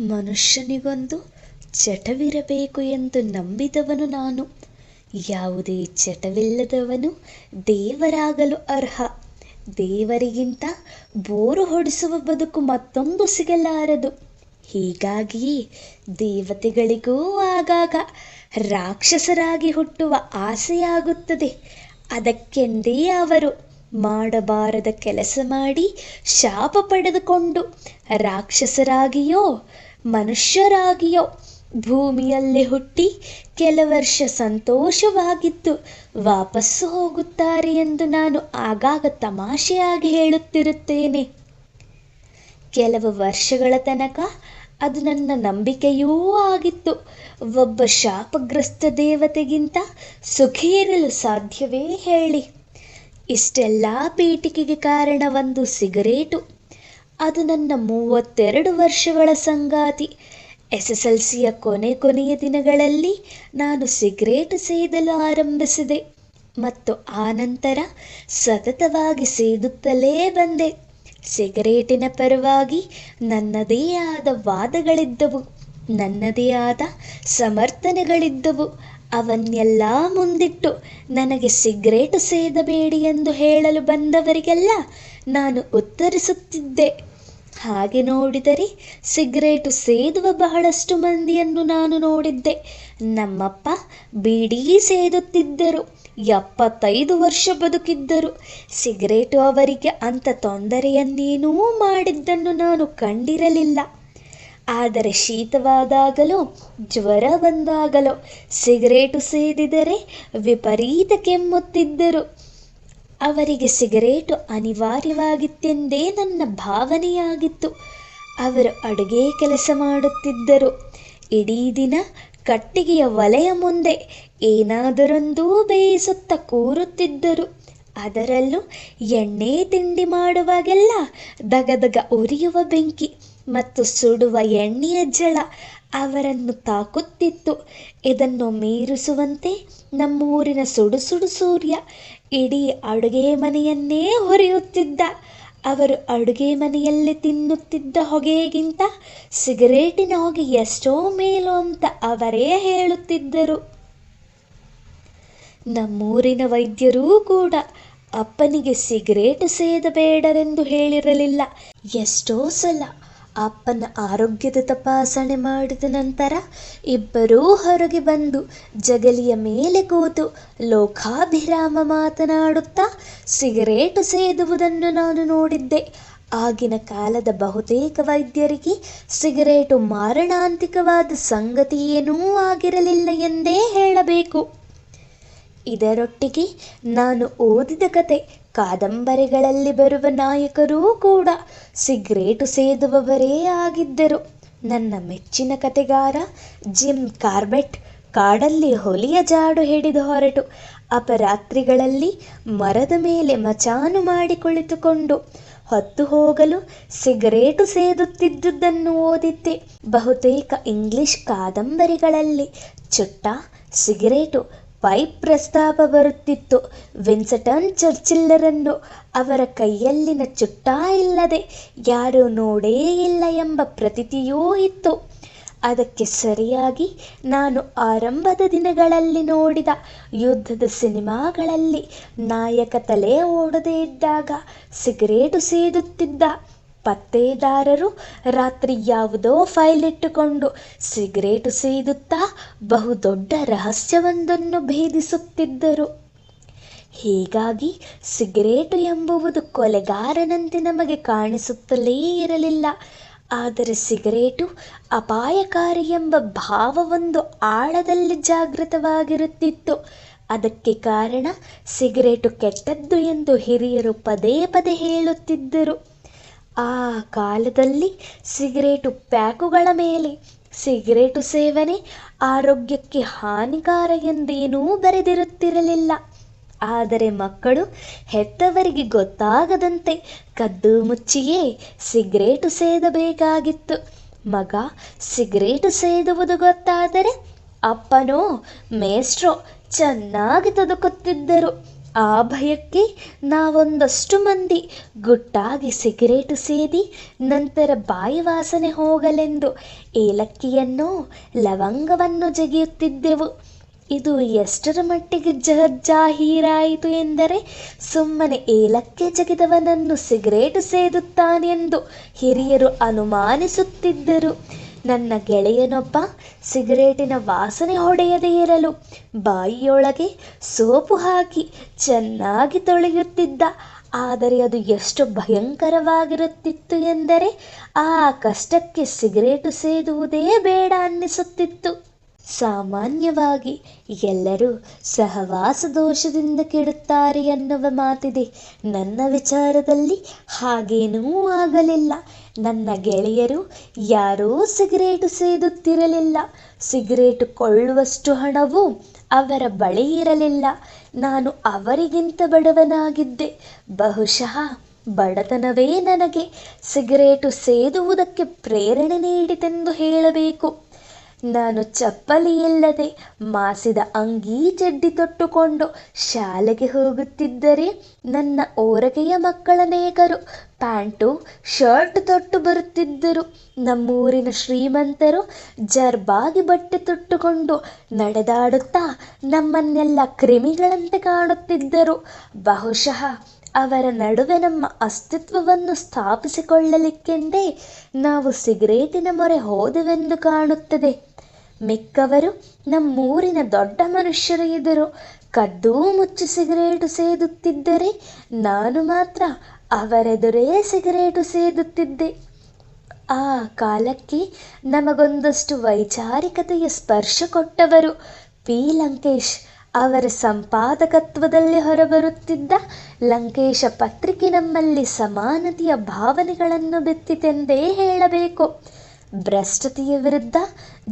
ಮನುಷ್ಯನಿಗೊಂದು ಚಟವಿರಬೇಕು ಎಂದು ನಂಬಿದವನು ನಾನು. ಯಾವುದೇ ಚಟವಿಲ್ಲದವನು ದೇವರಾಗಲು ಅರ್ಹ. ದೇವರಿಗಿಂತ ಬೋರು ಹೊಡಿಸುವ ಬದುಕು ಮತ್ತೊಂದು ಸಿಗಲಾರದು. ಹೀಗಾಗಿಯೇ ದೇವತೆಗಳಿಗೂ ಆಗಾಗ ರಾಕ್ಷಸರಾಗಿ ಹುಟ್ಟುವ ಆಸೆಯಾಗುತ್ತದೆ. ಅದಕ್ಕೆಂದೇ ಅವರು ಮಾಡಬಾರದ ಕೆಲಸ ಮಾಡಿ ಶಾಪ ಪಡೆದುಕೊಂಡು ರಾಕ್ಷಸರಾಗಿಯೋ ಮನುಷ್ಯರಾಗಿಯೋ ಭೂಮಿಯಲ್ಲಿ ಹುಟ್ಟಿ ಕೆಲ ವರ್ಷ ಸಂತೋಷವಾಗಿದ್ದು ವಾಪಸ್ಸು ಹೋಗುತ್ತಾರೆ ಎಂದು ನಾನು ಆಗಾಗ ತಮಾಷೆಯಾಗಿ ಹೇಳುತ್ತಿರುತ್ತೇನೆ. ಕೆಲವು ವರ್ಷಗಳ ತನಕ ಅದು ನನ್ನ ನಂಬಿಕೆಯೂ ಆಗಿತ್ತು. ಒಬ್ಬ ಶಾಪಗ್ರಸ್ತ ದೇವತೆಗಿಂತ ಸುಖಿಯಿರಲು ಸಾಧ್ಯವೇ ಹೇಳಿ? ಇಷ್ಟೆಲ್ಲ ಪೀಠಿಕೆಗೆ ಕಾರಣ ಒಂದು ಸಿಗರೇಟು. ಅದು ನನ್ನ 32 ವರ್ಷಗಳ ಸಂಗಾತಿ. SSLCಯ ಕೊನೆಯ ದಿನಗಳಲ್ಲಿ ನಾನು ಸಿಗರೇಟು ಸೇದಲು ಆರಂಭಿಸಿದೆ ಮತ್ತು ಆನಂತರ ಸತತವಾಗಿ ಸೇದುತ್ತಲೇ ಬಂದೆ. ಸಿಗರೇಟಿನ ಪರವಾಗಿ ನನ್ನದೇ ಆದ ವಾದಗಳಿದ್ದವು, ನನ್ನದೇ ಆದ ಸಮರ್ಥನೆಗಳಿದ್ದವು. ಅವನ್ನೆಲ್ಲ ಮುಂದಿಟ್ಟು ನನಗೆ ಸಿಗರೇಟು ಸೇದಬೇಡಿ ಎಂದು ಹೇಳಲು ಬಂದವರಿಗೆಲ್ಲ ನಾನು ಉತ್ತರಿಸುತ್ತಿದ್ದೆ. ಹಾಗೆ ನೋಡಿದರೆ ಸಿಗರೇಟು ಸೇದುವ ಬಹಳಷ್ಟು ಮಂದಿಯನ್ನು ನಾನು ನೋಡಿದ್ದೆ. ನಮ್ಮಪ್ಪ ಬೀಡಿ ಸೇದುತ್ತಿದ್ದರು, 75 ವರ್ಷ ಬದುಕಿದ್ದರು. ಸಿಗರೇಟು ಅವರಿಗೆ ಅಂಥ ತೊಂದರೆಯನ್ನೇನೂ ಮಾಡಿದ್ದನ್ನು ನಾನು ಕಂಡಿರಲಿಲ್ಲ. ಆದರೆ ಶೀತವಾದಾಗಲೋ ಜ್ವರ ಬಂದಾಗಲೋ ಸಿಗರೇಟು ಸೇದಿದರೆ ವಿಪರೀತ ಕೆಮ್ಮುತ್ತಿದ್ದರು. ಅವರಿಗೆ ಸಿಗರೇಟು ಅನಿವಾರ್ಯವಾಗಿತ್ತೆಂದೇ ನನ್ನ ಭಾವನೆಯಾಗಿತ್ತು. ಅವರು ಅಡುಗೆ ಕೆಲಸ ಮಾಡುತ್ತಿದ್ದರು. ಇಡೀ ದಿನ ಕಟ್ಟಿಗೆಯ ಒಲೆಯ ಮುಂದೆ ಏನಾದರೊಂದು ಬೇಯಿಸುತ್ತಾ ಕೂರುತ್ತಿದ್ದರು. ಅದರಲ್ಲೂ ಎಣ್ಣೆ ತಿಂಡಿ ಮಾಡುವಾಗೆಲ್ಲ ದಗದಗ ಉರಿಯುವ ಬೆಂಕಿ ಮತ್ತು ಸುಡುವ ಎಣ್ಣೆಯ ಝಳ ಅವರನ್ನು ತಾಕುತ್ತಿತ್ತು. ಇದನ್ನು ಮೀರಿಸುವಂತೆ ನಮ್ಮೂರಿನ ಸುಡು ಸೂರ್ಯ ಇಡೀ ಅಡುಗೆ ಮನೆಯನ್ನೇ ಹೊರೆಯುತ್ತಿದ್ದ. ಅವರು ಅಡುಗೆ ಮನೆಯಲ್ಲಿ ತಿನ್ನುತ್ತಿದ್ದ ಹೊಗೆಗಿಂತ ಸಿಗರೇಟಿನ ಹೊಗೆ ಎಷ್ಟೋ ಮೇಲು ಅಂತ ಅವರೇ ಹೇಳುತ್ತಿದ್ದರು. ನಮ್ಮೂರಿನ ವೈದ್ಯರೂ ಕೂಡ ಅಪ್ಪನಿಗೆ ಸಿಗರೇಟು ಸೇದಬೇಡರೆಂದು ಹೇಳಿರಲಿಲ್ಲ. ಎಷ್ಟೋ ಸಲ ಅಪ್ಪನ ಆರೋಗ್ಯದ ತಪಾಸಣೆ ಮಾಡಿದ ನಂತರ ಇಬ್ಬರೂ ಹೊರಗೆ ಬಂದು ಜಗಲಿಯ ಮೇಲೆ ಕೂತು ಲೋಕಾಭಿರಾಮ ಮಾತನಾಡುತ್ತಾ ಸಿಗರೇಟು ಸೇದುವುದನ್ನು ನಾನು ನೋಡಿದ್ದೆ. ಆಗಿನ ಕಾಲದ ಬಹುತೇಕ ವೈದ್ಯರಿಗೆ ಸಿಗರೇಟು ಮಾರಣಾಂತಿಕವಾದ ಸಂಗತಿಯೇನೂ ಆಗಿರಲಿಲ್ಲ ಎಂದೇ ಹೇಳಬೇಕು. ಇದರೊಟ್ಟಿಗೆ ನಾನು ಓದಿದ ಕತೆ, ಕಾದಂಬರಿಗಳಲ್ಲಿ ಬರುವ ನಾಯಕರೂ ಕೂಡ ಸಿಗರೇಟು ಸೇದುವವರೇ ಆಗಿದ್ದರು. ನನ್ನ ಮೆಚ್ಚಿನ ಕತೆಗಾರ ಜಿಮ್ ಕಾರ್ಬೆಟ್ ಕಾಡಲ್ಲಿ ಹುಲಿಯ ಜಾಡು ಹಿಡಿದು ಹೊರಟು ಅಪರಾತ್ರಿಗಳಲ್ಲಿ ಮರದ ಮೇಲೆ ಮಚಾನು ಮಾಡಿ ಕುಳಿತುಕೊಂಡು ಹೊತ್ತು ಹೋಗಲು ಸಿಗರೇಟು ಸೇದುತ್ತಿದ್ದುದನ್ನು ಓದಿದ್ದೆ. ಬಹುತೇಕ ಇಂಗ್ಲಿಷ್ ಕಾದಂಬರಿಗಳಲ್ಲಿ ಚುಟ್ಟ, ಸಿಗರೇಟು, ಪೈಪ್ ಪ್ರಸ್ತಾಪ ಬರುತ್ತಿತ್ತು. ವಿನ್ಸ್ಟನ್ ಚರ್ಚಿಲ್ಲರನ್ನು ಅವರ ಕೈಯಲ್ಲಿನ ಚುಟ್ಟ ಇಲ್ಲದೆ ಯಾರೂ ನೋಡೇ ಇಲ್ಲ ಎಂಬ ಪ್ರತೀತಿಯೂ ಇತ್ತು. ಅದಕ್ಕೆ ಸರಿಯಾಗಿ ನಾನು ಆರಂಭದ ದಿನಗಳಲ್ಲಿ ನೋಡಿದ ಯುದ್ಧದ ಸಿನಿಮಾಗಳಲ್ಲಿ ನಾಯಕ ತಲೆ ಓಡದೇ ಇದ್ದಾಗ ಸಿಗರೇಟು ಸೇದುತ್ತಿದ್ದ. ಪತ್ತೇದಾರರು ರಾತ್ರಿ ಯಾವುದೋ ಫೈಲ್ ಇಟ್ಟುಕೊಂಡು ಸಿಗರೇಟು ಸೇದುತ್ತಾ ಬಹುದೊಡ್ಡ ರಹಸ್ಯವೊಂದನ್ನು ಭೇದಿಸುತ್ತಿದ್ದರು. ಹೀಗಾಗಿ ಸಿಗರೇಟು ಎಂಬುವುದು ಕೊಲೆಗಾರನಂತೆ ನಮಗೆ ಕಾಣಿಸುತ್ತಲೇ ಇರಲಿಲ್ಲ. ಆದರೆ ಸಿಗರೇಟು ಅಪಾಯಕಾರಿ ಎಂಬ ಭಾವವೊಂದು ಆಳದಲ್ಲಿ ಜಾಗೃತವಾಗಿರುತ್ತಿತ್ತು. ಅದಕ್ಕೆ ಕಾರಣ ಸಿಗರೇಟು ಕೆಟ್ಟದ್ದು ಎಂದು ಹಿರಿಯರು ಪದೇ ಪದೇ ಹೇಳುತ್ತಿದ್ದರು. ಆ ಕಾಲದಲ್ಲಿ ಸಿಗರೇಟು ಪ್ಯಾಕುಗಳ ಮೇಲೆ ಸಿಗರೇಟು ಸೇವನೆ ಆರೋಗ್ಯಕ್ಕೆ ಹಾನಿಕಾರ ಎಂದೇನೂ ಬರೆದಿರುತ್ತಿರಲಿಲ್ಲ. ಆದರೆ ಮಕ್ಕಳು ಹೆತ್ತವರಿಗೆ ಗೊತ್ತಾಗದಂತೆ ಕದ್ದು ಮುಚ್ಚಿಯೇ ಸಿಗರೇಟು ಸೇದಬೇಕಾಗಿತ್ತು. ಮಗ ಸಿಗರೇಟು ಸೇದುವುದು ಗೊತ್ತಾದರೆ ಅಪ್ಪನೋ ಮೇಷ್ಟ್ರೋ ಚೆನ್ನಾಗಿ ತುದುಕುತ್ತಿದ್ದರು. ಆ ಭಯಕ್ಕೆ ನಾವೊಂದಷ್ಟು ಮಂದಿ ಗುಟ್ಟಾಗಿ ಸಿಗರೇಟು ಸೇದಿ ನಂತರ ಬಾಯಿ ವಾಸನೆ ಹೋಗಲೆಂದು ಏಲಕ್ಕಿಯನ್ನು ಲವಂಗವನ್ನು ಜಗಿಯುತ್ತಿದ್ದೆವು. ಇದು ಎಷ್ಟರ ಮಟ್ಟಿಗೆ ಜಾಹೀರಾಯಿತು ಎಂದರೆ, ಸುಮ್ಮನೆ ಏಲಕ್ಕಿ ಜಗಿದವನನ್ನು ಸಿಗರೇಟು ಸೇದುತ್ತಾನೆಂದು ಹಿರಿಯರು ಅನುಮಾನಿಸುತ್ತಿದ್ದರು. ನನ್ನ ಗೆಳೆಯನೊಬ್ಬ ಸಿಗರೇಟಿನ ವಾಸನೆ ಹೊಡೆಯದೇ ಇರಲು ಬಾಯಿಯೊಳಗೆ ಸೋಪು ಹಾಕಿ ಚೆನ್ನಾಗಿ ತೊಳೆಯುತ್ತಿದ್ದ. ಆದರೆ ಅದು ಎಷ್ಟು ಭಯಂಕರವಾಗಿರುತ್ತಿತ್ತು ಎಂದರೆ, ಆ ಕಷ್ಟಕ್ಕೆ ಸಿಗರೇಟು ಸೇದುವುದೇ ಬೇಡ ಅನ್ನಿಸುತ್ತಿತ್ತು. ಸಾಮಾನ್ಯವಾಗಿ ಎಲ್ಲರೂ ಸಹವಾಸ ದೋಷದಿಂದ ಕೆಡುತ್ತಾರೆ ಎನ್ನುವ ಮಾತಿದೆ. ನನ್ನ ವಿಚಾರದಲ್ಲಿ ಹಾಗೇನೂ ಆಗಲಿಲ್ಲ. ನನ್ನ ಗೆಳೆಯರು ಯಾರೂ ಸಿಗರೇಟು ಸೇದುತ್ತಿರಲಿಲ್ಲ. ಸಿಗರೇಟು ಕೊಳ್ಳುವಷ್ಟು ಹಣವೂ ಅವರ ಬಳಿ ಇರಲಿಲ್ಲ. ನಾನು ಅವರಿಗಿಂತ ಬಡವನಾಗಿದ್ದೆ. ಬಹುಶಃ ಬಡತನವೇ ನನಗೆ ಸಿಗರೇಟು ಸೇದುವುದಕ್ಕೆ ಪ್ರೇರಣೆ ನೀಡಿತೆಂದು ಹೇಳಬೇಕು. ನಾನು ಚಪ್ಪಲಿಯಿಲ್ಲದೆ ಮಾಸಿದ ಅಂಗಿ ಚಡ್ಡಿ ತೊಟ್ಟುಕೊಂಡು ಶಾಲೆಗೆ ಹೋಗುತ್ತಿದ್ದರೆ ನನ್ನ ಓರಗೆಯ ಮಕ್ಕಳನೇಕರು ಪ್ಯಾಂಟು ಶರ್ಟ್ ತೊಟ್ಟು ಬರುತ್ತಿದ್ದರು. ನಮ್ಮೂರಿನ ಶ್ರೀಮಂತರು ಜರ್ಬಾಗಿ ಬಟ್ಟೆ ತೊಟ್ಟುಕೊಂಡು ನಡೆದಾಡುತ್ತಾ ನಮ್ಮನ್ನೆಲ್ಲ ಕ್ರಿಮಿಗಳಂತೆ ಕಾಣುತ್ತಿದ್ದರು. ಬಹುಶಃ ಅವರ ನಡುವೆ ನಮ್ಮ ಅಸ್ತಿತ್ವವನ್ನು ಸ್ಥಾಪಿಸಿಕೊಳ್ಳಲಿಕ್ಕೆಂದೇ ನಾವು ಸಿಗರೇಟಿನ ಮೊರೆ ಹೋದೆವೆಂದು ಕಾಣುತ್ತದೆ. ಮಿಕ್ಕವರು ನಮ್ಮೂರಿನ ದೊಡ್ಡ ಮನುಷ್ಯರು ಎದುರು ಕದ್ದು ಮುಚ್ಚಿ ಸಿಗರೇಟು ಸೇದುತ್ತಿದ್ದರೆ, ನಾನು ಮಾತ್ರ ಅವರೆದುರೇ ಸಿಗರೇಟು ಸೇದುತ್ತಿದ್ದೆ. ಆ ಕಾಲಕ್ಕೆ ನಮಗೊಂದಷ್ಟು ವೈಚಾರಿಕತೆಯ ಸ್ಪರ್ಶ ಕೊಟ್ಟವರು ಪಿ. ಲಂಕೇಶ್. ಅವರ ಸಂಪಾದಕತ್ವದಲ್ಲಿ ಹೊರಬರುತ್ತಿದ್ದ ಲಂಕೇಶ ಪತ್ರಿಕೆ ನಮ್ಮಲ್ಲಿ ಸಮಾನತೆಯ ಭಾವನೆಗಳನ್ನು ಬಿತ್ತಿತೆಂದೇ ಹೇಳಬೇಕು. ಭ್ರಷ್ಟತೆಯ ವಿರುದ್ಧ,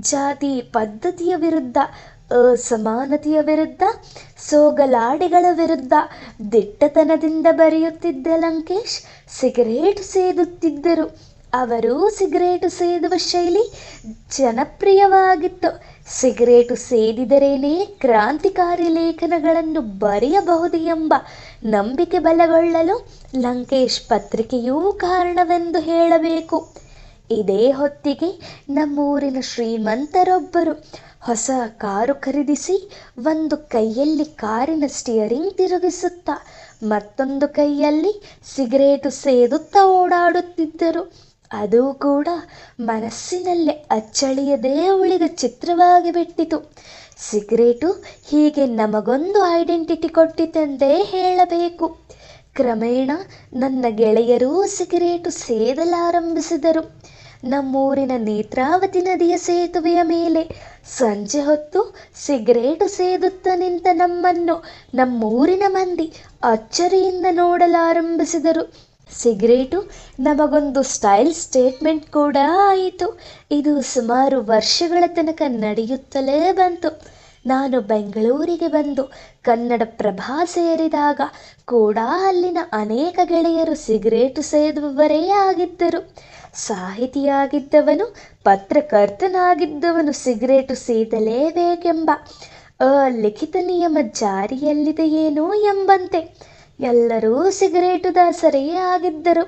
ಜಾತಿ ಪದ್ಧತಿಯ ವಿರುದ್ಧ, ಅಸಮಾನತೆಯ ವಿರುದ್ಧ, ಸೋಗಲಾಡಿಗಳ ವಿರುದ್ಧ ದಿಟ್ಟತನದಿಂದ ಬರೆಯುತ್ತಿದ್ದ ಲಂಕೇಶ್ ಸಿಗರೇಟು ಸೇದುತ್ತಿದ್ದರು. ಅವರು ಸಿಗರೇಟು ಸೇದುವ ಶೈಲಿ ಜನಪ್ರಿಯವಾಗಿತ್ತು. ಸಿಗರೇಟು ಸೇದಿದರೇನೇ ಕ್ರಾಂತಿಕಾರಿ ಲೇಖನಗಳನ್ನು ಬರೆಯಬಹುದು ಎಂಬ ನಂಬಿಕೆ ಬಲಗೊಳ್ಳಲು ಲಂಕೇಶ್ ಪತ್ರಿಕೆಯೂ ಕಾರಣವೆಂದು ಹೇಳಬೇಕು. ಇದೇ ಹೊತ್ತಿಗೆ ನಮ್ಮೂರಿನ ಶ್ರೀಮಂತರೊಬ್ಬರು ಹೊಸ ಕಾರು ಖರೀದಿಸಿ ಒಂದು ಕೈಯಲ್ಲಿ ಕಾರಿನ ಸ್ಟಿಯರಿಂಗ್ ತಿರುಗಿಸುತ್ತಾ ಮತ್ತೊಂದು ಕೈಯಲ್ಲಿ ಸಿಗರೇಟು ಸೇದುತ್ತಾ ಓಡಾಡುತ್ತಿದ್ದರು. ಅದು ಕೂಡ ಮನಸ್ಸಿನಲ್ಲಿ ಅಚ್ಚಳಿಯದೇ ಉಳಿದ ಚಿತ್ರವಾಗಿ ಬಿಟ್ಟಿತು. ಸಿಗರೇಟು ಹೀಗೆ ನಮಗೊಂದು ಐಡೆಂಟಿಟಿ ಕೊಟ್ಟಿತೆಂದೇ ಹೇಳಬೇಕು. ಕ್ರಮೇಣ ನನ್ನ ಗೆಳೆಯರೂ ಸಿಗರೇಟು ಸೇದಲಾರಂಭಿಸಿದರು. ನಮ್ಮೂರಿನ ನೇತ್ರಾವತಿ ನದಿಯ ಸೇತುವೆಯ ಮೇಲೆ ಸಂಜೆ ಹೊತ್ತು ಸಿಗರೇಟು ಸೇದುತ್ತ ನಿಂತ ನಮ್ಮನ್ನು ನಮ್ಮೂರಿನ ಮಂದಿ ಅಚ್ಚರಿಯಿಂದ ನೋಡಲಾರಂಭಿಸಿದರು. ಸಿಗರೇಟು ನಮಗೊಂದು ಸ್ಟೈಲ್ ಸ್ಟೇಟ್ಮೆಂಟ್ ಕೂಡ ಆಯಿತು. ಇದು ಸುಮಾರು ವರ್ಷಗಳ ತನಕ ನಡೆಯುತ್ತಲೇ ಬಂತು. ನಾನು ಬೆಂಗಳೂರಿಗೆ ಬಂದು ಕನ್ನಡಪ್ರಭ ಸೇರಿದಾಗ ಕೂಡ ಅಲ್ಲಿನ ಅನೇಕ ಗೆಳೆಯರು ಸಿಗರೇಟು ಸೇದುವವರೇ ಆಗಿದ್ದರು. ಸಾಹಿತಿಯಾಗಿದ್ದವನು, ಪತ್ರಕರ್ತನಾಗಿದ್ದವನು ಸಿಗರೇಟು ಸೇದಲೇಬೇಕೆಂಬ ಅಲಿಖಿತ ನಿಯಮ ಜಾರಿಯಲ್ಲಿದೆಯೇನೋ ಎಂಬಂತೆ ಎಲ್ಲರೂ ಸಿಗರೇಟು ದಾಸರೇ ಆಗಿದ್ದರು.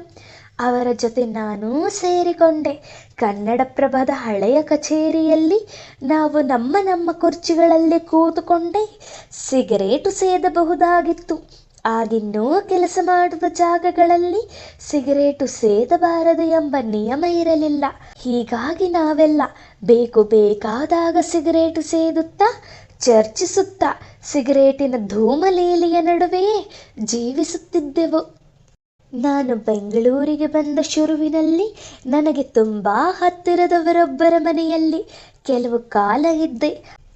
ಅವರ ಜೊತೆ ನಾನೂ ಸೇರಿಕೊಂಡೆ. ಕನ್ನಡಪ್ರಭದ ಹಳೆಯ ಕಚೇರಿಯಲ್ಲಿ ನಾವು ನಮ್ಮ ನಮ್ಮ ಕುರ್ಚಿಗಳಲ್ಲಿ ಕೂತುಕೊಂಡೇ ಸಿಗರೇಟು ಸೇದಬಹುದಾಗಿತ್ತು. ಆಗಿನ್ನೂ ಕೆಲಸ ಮಾಡುವ ಜಾಗಗಳಲ್ಲಿ ಸಿಗರೇಟು ಸೇದಬಾರದು ಎಂಬ ನಿಯಮ ಇರಲಿಲ್ಲ. ಹೀಗಾಗಿ ನಾವೆಲ್ಲ ಬೇಕಾದಾಗ ಸಿಗರೇಟು ಸೇದುತ್ತಾ, ಚರ್ಚಿಸುತ್ತಾ ಸಿಗರೇಟಿನ ಧೂಮಲೀಲೆಯ ನಡುವೆಯೇ ಜೀವಿಸುತ್ತಿದ್ದೆವು. ನಾನು ಬೆಂಗಳೂರಿಗೆ ಬಂದ ಶುರುವಿನಲ್ಲಿ ನನಗೆ ತುಂಬ ಹತ್ತಿರದವರೊಬ್ಬರ ಮನೆಯಲ್ಲಿ ಕೆಲವು ಕಾಲ ಇದ್ದೆ.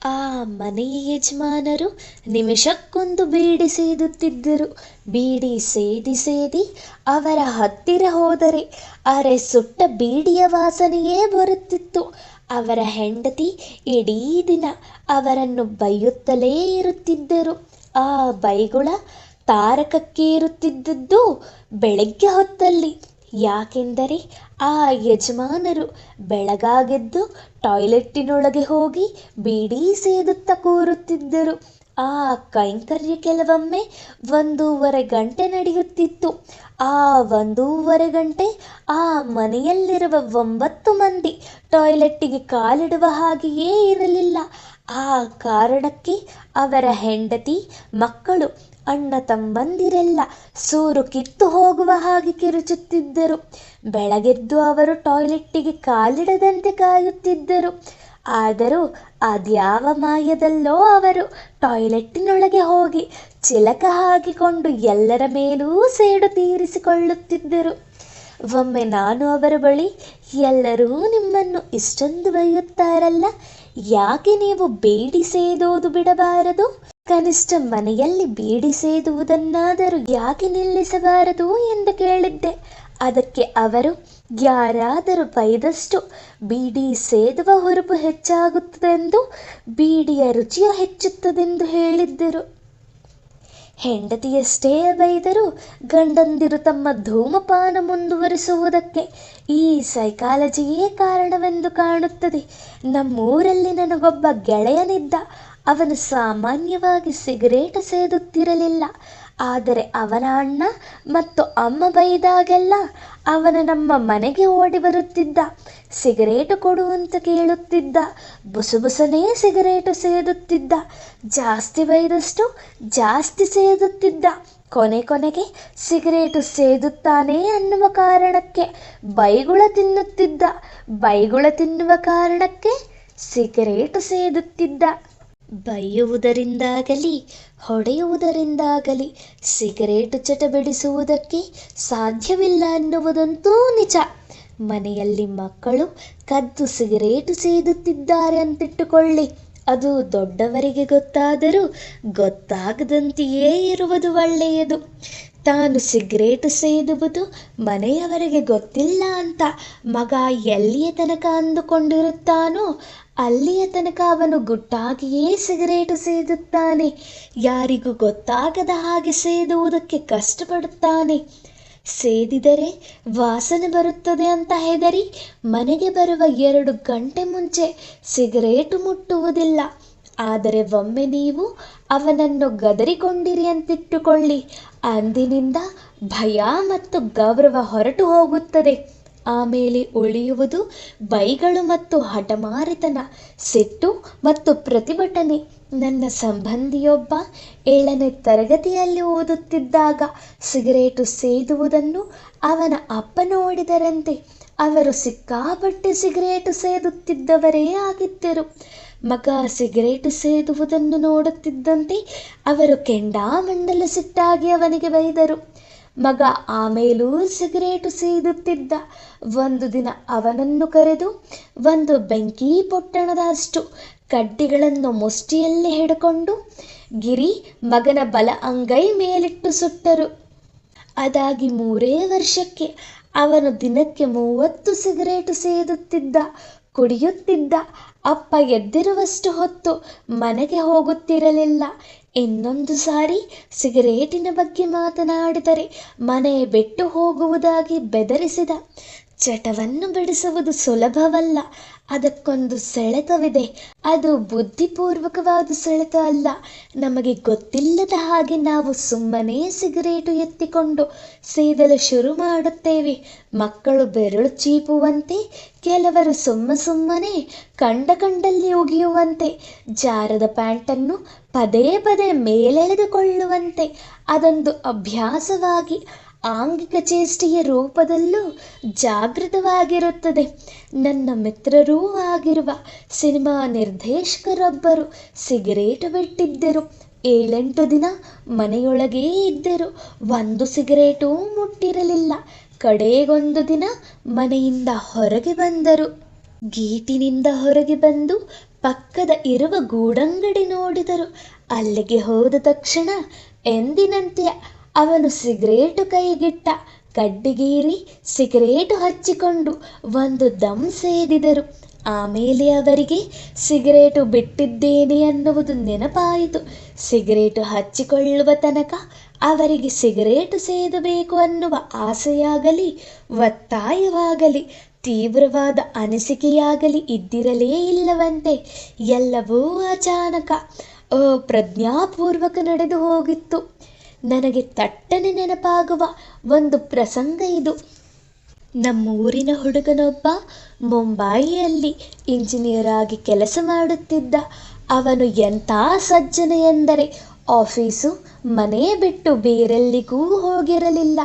ಆ ಮನೆಯ ಯಜಮಾನರು ನಿಮಿಷಕ್ಕೊಂದು ಬೀಡಿ ಸೇದುತ್ತಿದ್ದರು. ಬೀಡಿ ಸೇದಿ ಸೇದಿ ಅವರ ಹತ್ತಿರ ಹೋದರೆ ಅರೆ ಸುಟ್ಟ ಬೀಡಿಯ ವಾಸನೆಯೇ ಬರುತ್ತಿತ್ತು. ಅವರ ಹೆಂಡತಿ ಇಡೀ ದಿನ ಅವರನ್ನು ಬೈಯುತ್ತಲೇ ಇರುತ್ತಿದ್ದರು. ಆ ಬೈಗುಳ ತಾರಕಕ್ಕೇರುತ್ತಿದ್ದದ್ದು ಬೆಳಗ್ಗೆ ಹೊತ್ತಲ್ಲಿ. ಯಾಕೆಂದರೆ ಆ ಯಜಮಾನರು ಬೆಳಗಾಗೆದ್ದು ಟಾಯ್ಲೆಟ್ಟಿನೊಳಗೆ ಹೋಗಿ ಬೀಡಿ ಸೇದುತ್ತಾ ಕೂರುತ್ತಿದ್ದರು. ಆ ಕೈಂಕರ್ಯ ಕೆಲವೊಮ್ಮೆ 1.5 ಗಂಟೆ ನಡೆಯುತ್ತಿತ್ತು. ಆ 1.5 ಗಂಟೆ ಆ ಮನೆಯಲ್ಲಿರುವ 9 ಮಂದಿ ಟಾಯ್ಲೆಟ್ಟಿಗೆ ಕಾಲಿಡುವ ಹಾಗೆಯೇ ಇರಲಿಲ್ಲ. ಆ ಕಾರಣಕ್ಕೆ ಅವರ ಹೆಂಡತಿ, ಮಕ್ಕಳು, ಅಣ್ಣ ತಮ್ಮಂದಿರೆಲ್ಲ ಸೂರು ಕಿತ್ತು ಹೋಗುವ ಹಾಗೆ ಕಿರುಚುತ್ತಿದ್ದರು. ಬೆಳಗೆದ್ದು ಅವರು ಟಾಯ್ಲೆಟ್ಟಿಗೆ ಕಾಲಿಡದಂತೆ ಕಾಯುತ್ತಿದ್ದರು. ಆದರೂ ಅದ್ಯಾವ ಮಾಯದಲ್ಲೋ ಅವರು ಟಾಯ್ಲೆಟ್ಟಿನೊಳಗೆ ಹೋಗಿ ಚಿಲಕ ಹಾಕಿಕೊಂಡು ಎಲ್ಲರ ಮೇಲೂ ಸೇಡು ತೀರಿಸಿಕೊಳ್ಳುತ್ತಿದ್ದರು. ಒಮ್ಮೆ ನಾನು ಅವರ ಬಳಿ, ಎಲ್ಲರೂ ನಿಮ್ಮನ್ನು ಇಷ್ಟೊಂದು ಬೈಯುತ್ತಾರಲ್ಲ, ಯಾಕೆ ನೀವು ಬೀಡಿ ಸೇದೋದು ಬಿಡಬಾರದು? ಕನಿಷ್ಠ ಮನೆಯಲ್ಲಿ ಬೀಡಿ ಸೇದುವುದನ್ನಾದರೂ ಯಾಕೆ ನಿಲ್ಲಿಸಬಾರದು ಎಂದು ಕೇಳಿದ್ದೆ. ಅದಕ್ಕೆ ಅವರು, ಯಾರಾದರೂ ಬೈದಷ್ಟು ಬೀಡಿ ಸೇದುವ ಹುರುಪು ಹೆಚ್ಚಾಗುತ್ತದೆಂದು, ಬೀಡಿಯ ರುಚಿಯು ಹೆಚ್ಚುತ್ತದೆಂದು ಹೇಳಿದ್ದರು. ಹೆಂಡತಿಯಷ್ಟೇ ಬೈದರೂ ಗಂಡಂದಿರು ತಮ್ಮ ಧೂಮಪಾನ ಮುಂದುವರಿಸುವುದಕ್ಕೆ ಈ ಸೈಕಾಲಜಿಯೇ ಕಾರಣವೆಂದು ಕಾಣುತ್ತದೆ. ನಮ್ಮೂರಲ್ಲಿ ನನಗೊಬ್ಬ ಗೆಳೆಯನಿದ್ದ. ಅವನು ಸಾಮಾನ್ಯವಾಗಿ ಸಿಗರೇಟು ಸೇದುತ್ತಿರಲಿಲ್ಲ. ಆದರೆ ಅವನ ಅಣ್ಣ ಮತ್ತು ಅಮ್ಮ ಬೈದಾಗೆಲ್ಲ ಅವನು ನಮ್ಮ ಮನೆಗೆ ಓಡಿ ಬರುತ್ತಿದ್ದ. ಸಿಗರೇಟು ಕೊಡು ಅಂತ ಕೇಳುತ್ತಿದ್ದ. ಬುಸುಬುಸನೇ ಸಿಗರೇಟು ಸೇದುತ್ತಿದ್ದ. ಜಾಸ್ತಿ ಬೈದಷ್ಟು ಜಾಸ್ತಿ ಸೇದುತ್ತಿದ್ದ. ಕೊನೆಗೆ ಸಿಗರೇಟು ಸೇದುತ್ತಾನೆ ಅನ್ನುವ ಕಾರಣಕ್ಕೆ ಬೈಗುಳ ತಿನ್ನುತ್ತಿದ್ದ. ಬೈಗುಳ ತಿನ್ನುವ ಕಾರಣಕ್ಕೆ ಸಿಗರೇಟು ಸೇದುತ್ತಿದ್ದ. ಬೈಯುವುದರಿಂದಾಗಲಿ ಹೊಡೆಯುವುದರಿಂದಾಗಲಿ ಸಿಗರೇಟು ಚಟ ಬಿಡಿಸುವುದಕ್ಕೆ ಸಾಧ್ಯವಿಲ್ಲ ಅನ್ನುವುದಂತೂ ನಿಜ. ಮನೆಯಲ್ಲಿ ಮಕ್ಕಳು ಕದ್ದು ಸಿಗರೇಟು ಸೇದುತ್ತಿದ್ದಾರೆ ಅಂತಿಟ್ಟುಕೊಳ್ಳಿ. ಅದು ದೊಡ್ಡವರಿಗೆ ಗೊತ್ತಾದರೂ ಗೊತ್ತಾಗದಂತೆಯೇ ಇರುವುದು ಒಳ್ಳೆಯದು. ತಾನು ಸಿಗರೇಟು ಸೇದುವುದು ಮನೆಯವರಿಗೆ ಗೊತ್ತಿಲ್ಲ ಅಂತ ಮಗ ಎಲ್ಲಿಯ ತನಕ ಅಂದುಕೊಂಡಿರುತ್ತಾನೋ ಅಲ್ಲಿಯ ತನಕ ಅವನು ಗುಟ್ಟಾಗಿಯೇ ಸಿಗರೇಟು ಸೇದುತ್ತಾನೆ. ಯಾರಿಗೂ ಗೊತ್ತಾಗದ ಹಾಗೆ ಸೇದುವುದಕ್ಕೆ ಕಷ್ಟಪಡುತ್ತಾನೆ. ಸೇದಿದರೆ ವಾಸನೆ ಬರುತ್ತದೆ ಅಂತ ಹೆದರಿ ಮನೆಗೆ ಬರುವ 2 ಗಂಟೆ ಮುಂಚೆ ಸಿಗರೇಟು ಮುಟ್ಟುವುದಿಲ್ಲ. ಆದರೆ ಒಮ್ಮೆ ನೀವು ಅವನನ್ನು ಗದರಿಕೊಂಡಿರಿ ಅಂತಿಟ್ಟುಕೊಳ್ಳಿ, ಅಂದಿನಿಂದ ಭಯ ಮತ್ತು ಗೌರವ ಹೊರಟು ಹೋಗುತ್ತದೆ. ಆಮೇಲೆ ಉಳಿಯುವುದು ಬೈಗಳು ಮತ್ತು ಹಠಮಾರಿತನ, ಸಿಟ್ಟು ಮತ್ತು ಪ್ರತಿಭಟನೆ. ನನ್ನ ಸಂಬಂಧಿಯೊಬ್ಬ 7ನೇ ತರಗತಿಯಲ್ಲಿ ಓದುತ್ತಿದ್ದಾಗ ಸಿಗರೇಟು ಸೇದುವುದನ್ನು ಅವನ ಅಪ್ಪ ನೋಡಿದರಂತೆ. ಅವರು ಸಿಕ್ಕಾಪಟ್ಟೆ ಸಿಗರೇಟು ಸೇದುತ್ತಿದ್ದವರೇ ಆಗಿದ್ದರು. ಮಗ ಸಿಗರೇಟು ಸೇದುವುದನ್ನು ನೋಡುತ್ತಿದ್ದಂತೆ ಅವರು ಕೆಂಡಾಮಂಡಲ ಸಿಟ್ಟಾಗಿ ಅವನಿಗೆ ಬೈದರು. ಮಗ ಆಮೇಲೂ ಸಿಗರೇಟು ಸೇದುತ್ತಿದ್ದ. ಒಂದು ದಿನ ಅವನನ್ನು ಕರೆದು ಒಂದು ಬೆಂಕಿ ಪೊಟ್ಟಣದಷ್ಟು ಕಡ್ಡಿಗಳನ್ನು ಮುಷ್ಟಿಯಲ್ಲಿ ಹಿಡ್ಕೊಂಡು ಗಿರಿ ಮಗನ ಬಲ ಅಂಗೈ ಮೇಲಿಟ್ಟು ಸುಟ್ಟರು. ಅದಾಗಿ 3 ವರ್ಷಕ್ಕೆ ಅವನು ದಿನಕ್ಕೆ 30 ಸಿಗರೇಟು ಸೇದುತ್ತಿದ್ದ, ಕುಡಿಯುತ್ತಿದ್ದ. ಅಪ್ಪ ಎದ್ದಿರುವಷ್ಟು ಹೊತ್ತು ಮನೆಗೆ ಹೋಗುತ್ತಿರಲಿಲ್ಲ. ಇನ್ನೊಂದು ಸಾರಿ ಸಿಗರೇಟಿನ ಬಗ್ಗೆ ಮಾತನಾಡಿದರೆ ಮನೆ ಬಿಟ್ಟು ಹೋಗುವುದಾಗಿ ಬೆದರಿಸಿದ. ಚಟವನ್ನು ಬಿಡಿಸುವುದು ಸುಲಭವಲ್ಲ. ಅದಕ್ಕೊಂದು ಸೆಳೆತವಿದೆ. ಅದು ಬುದ್ಧಿಪೂರ್ವಕವಾದ ಸೆಳೆತ ಅಲ್ಲ. ನಮಗೆ ಗೊತ್ತಿಲ್ಲದ ಹಾಗೆ ನಾವು ಸುಮ್ಮನೆ ಸಿಗರೇಟು ಎತ್ತಿಕೊಂಡು ಸೇದಲು ಶುರು ಮಾಡುತ್ತೇವೆ. ಮಕ್ಕಳು ಬೆರಳು ಚೀಪುವಂತೆ, ಕೆಲವರು ಸುಮ್ಮನೆ ಕಂಡಲ್ಲಿ ಉಗಿಯುವಂತೆ, ಜಾರದ ಪ್ಯಾಂಟನ್ನು ಪದೇ ಮೇಲೆಳೆದುಕೊಳ್ಳುವಂತೆ ಅದೊಂದು ಅಭ್ಯಾಸವಾಗಿ ಆಂಗಿಕ ಚೇಷ್ಟೆಯ ರೂಪದಲ್ಲೂ ಜಾಗೃತವಾಗಿರುತ್ತದೆ. ನನ್ನ ಮಿತ್ರರೂ ಆಗಿರುವ ಸಿನಿಮಾ ನಿರ್ದೇಶಕರೊಬ್ಬರು ಸಿಗರೇಟು ಬಿಟ್ಟಿದ್ದರು. 7-8 ದಿನ ಮನೆಯೊಳಗೇ ಇದ್ದರು. 1 ಸಿಗರೇಟೂ ಮುಟ್ಟಿರಲಿಲ್ಲ. ಕಡೆಗೊಂದು ದಿನ ಮನೆಯಿಂದ ಹೊರಗೆ ಬಂದರು. ಗೇಟಿನಿಂದ ಹೊರಗೆ ಬಂದು ಪಕ್ಕದ ಇರುವ ಗೂಡಂಗಡಿ ನೋಡಿದರು. ಅಲ್ಲಿಗೆ ಹೋದ ತಕ್ಷಣ ಎಂದಿನಂತೆ ಅವನು ಸಿಗರೇಟು ಕೈಗಿಟ್ಟ. ಕಡ್ಡಿಗೀರಿ ಸಿಗರೇಟು ಹಚ್ಚಿಕೊಂಡು ಒಂದು ದಮ್ ಸೇದಿದರು. ಆಮೇಲೆ ಅವರಿಗೆ ಸಿಗರೇಟು ಬಿಟ್ಟಿದ್ದೇನೆ ಅನ್ನುವುದು ನೆನಪಾಯಿತು. ಸಿಗರೇಟು ಹಚ್ಚಿಕೊಳ್ಳುವ ತನಕ ಅವರಿಗೆ ಸಿಗರೇಟು ಸೇದಬೇಕು ಅನ್ನುವ ಆಸೆಯಾಗಲಿ, ಒತ್ತಾಯವಾಗಲಿ, ತೀವ್ರವಾದ ಅನಿಸಿಕೆಯಾಗಲಿ ಇದ್ದಿರಲೇ ಇಲ್ಲವಂತೆ. ಎಲ್ಲವೂ ಅಚಾನಕ. ಪ್ರಜ್ಞಾಪೂರ್ವಕ ನಡೆದು ಹೋಗಿತ್ತು. ನನಗೆ ತಟ್ಟನೆ ನೆನಪಾಗುವ ಒಂದು ಪ್ರಸಂಗ ಇದು. ನಮ್ಮೂರಿನ ಹುಡುಗನೊಬ್ಬ ಮುಂಬಯಿಯಲ್ಲಿ ಇಂಜಿನಿಯರ್ ಆಗಿ ಕೆಲಸ ಮಾಡುತ್ತಿದ್ದ. ಅವನು ಎಂಥ ಸಜ್ಜನ ಎಂದರೆ ಆಫೀಸು ಮನೆ ಬಿಟ್ಟು ಬೇರೆಲ್ಲಿಗೂ ಹೋಗಿರಲಿಲ್ಲ.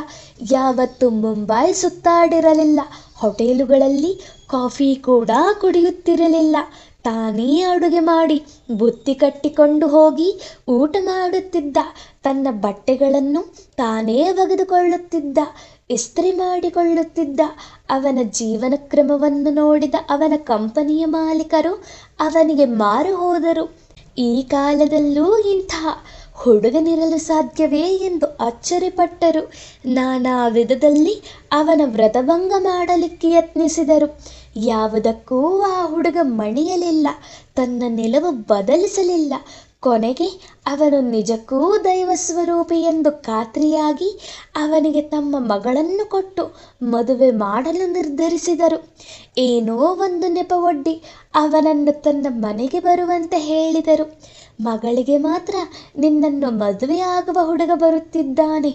ಯಾವತ್ತೂ ಮುಂಬೈ ಸುತ್ತಾಡಿರಲಿಲ್ಲ. ಹೋಟೆಲುಗಳಲ್ಲಿ ಕಾಫಿ ಕೂಡ ಕುಡಿಯುತ್ತಿರಲಿಲ್ಲ. ತಾನೇ ಅಡುಗೆ ಮಾಡಿ ಬುತ್ತಿ ಕಟ್ಟಿಕೊಂಡು ಹೋಗಿ ಊಟ ಮಾಡುತ್ತಿದ್ದ. ತನ್ನ ಬಟ್ಟೆಗಳನ್ನು ತಾನೇ ಒಗೆದುಕೊಳ್ಳುತ್ತಿದ್ದ, ಇಸ್ತ್ರಿ ಮಾಡಿಕೊಳ್ಳುತ್ತಿದ್ದ. ಅವನ ಜೀವನ ಕ್ರಮವನ್ನು ನೋಡಿದ ಅವನ ಕಂಪನಿಯ ಮಾಲೀಕರು ಅವನಿಗೆ ಮಾರು ಹೋದರು. ಈ ಕಾಲದಲ್ಲೂ ಇಂತಹ ಹುಡುಗನಿರಲು ಸಾಧ್ಯವೇ ಎಂದು ಅಚ್ಚರಿಪಟ್ಟರು. ನಾನಾ ವಿಧದಲ್ಲಿ ಅವನ ವ್ರತಭಂಗ ಮಾಡಲಿಕ್ಕೆ ಯತ್ನಿಸಿದರು. ಯಾವುದಕ್ಕೂ ಆ ಹುಡುಗ ಮಣಿಯಲಿಲ್ಲ, ತನ್ನ ನಿಲುವು ಬದಲಿಸಲಿಲ್ಲ. ಕೊನೆಗೆ ಅವನು ನಿಜಕ್ಕೂ ದೈವ ಸ್ವರೂಪಿ ಎಂದು ಖಾತ್ರಿಯಾಗಿ ಅವನಿಗೆ ತಮ್ಮ ಮಗಳನ್ನು ಕೊಟ್ಟು ಮದುವೆ ಮಾಡಲು ನಿರ್ಧರಿಸಿದರು. ಏನೋ ಒಂದು ನೆಪ ಒಡ್ಡಿ ಅವನನ್ನು ತನ್ನ ಮನೆಗೆ ಬರುವಂತೆ ಹೇಳಿದರು. ಮಗಳಿಗೆ ಮಾತ್ರ ನಿನ್ನನ್ನು ಮದುವೆಯಾಗುವ ಹುಡುಗ ಬರುತ್ತಿದ್ದಾನೆ,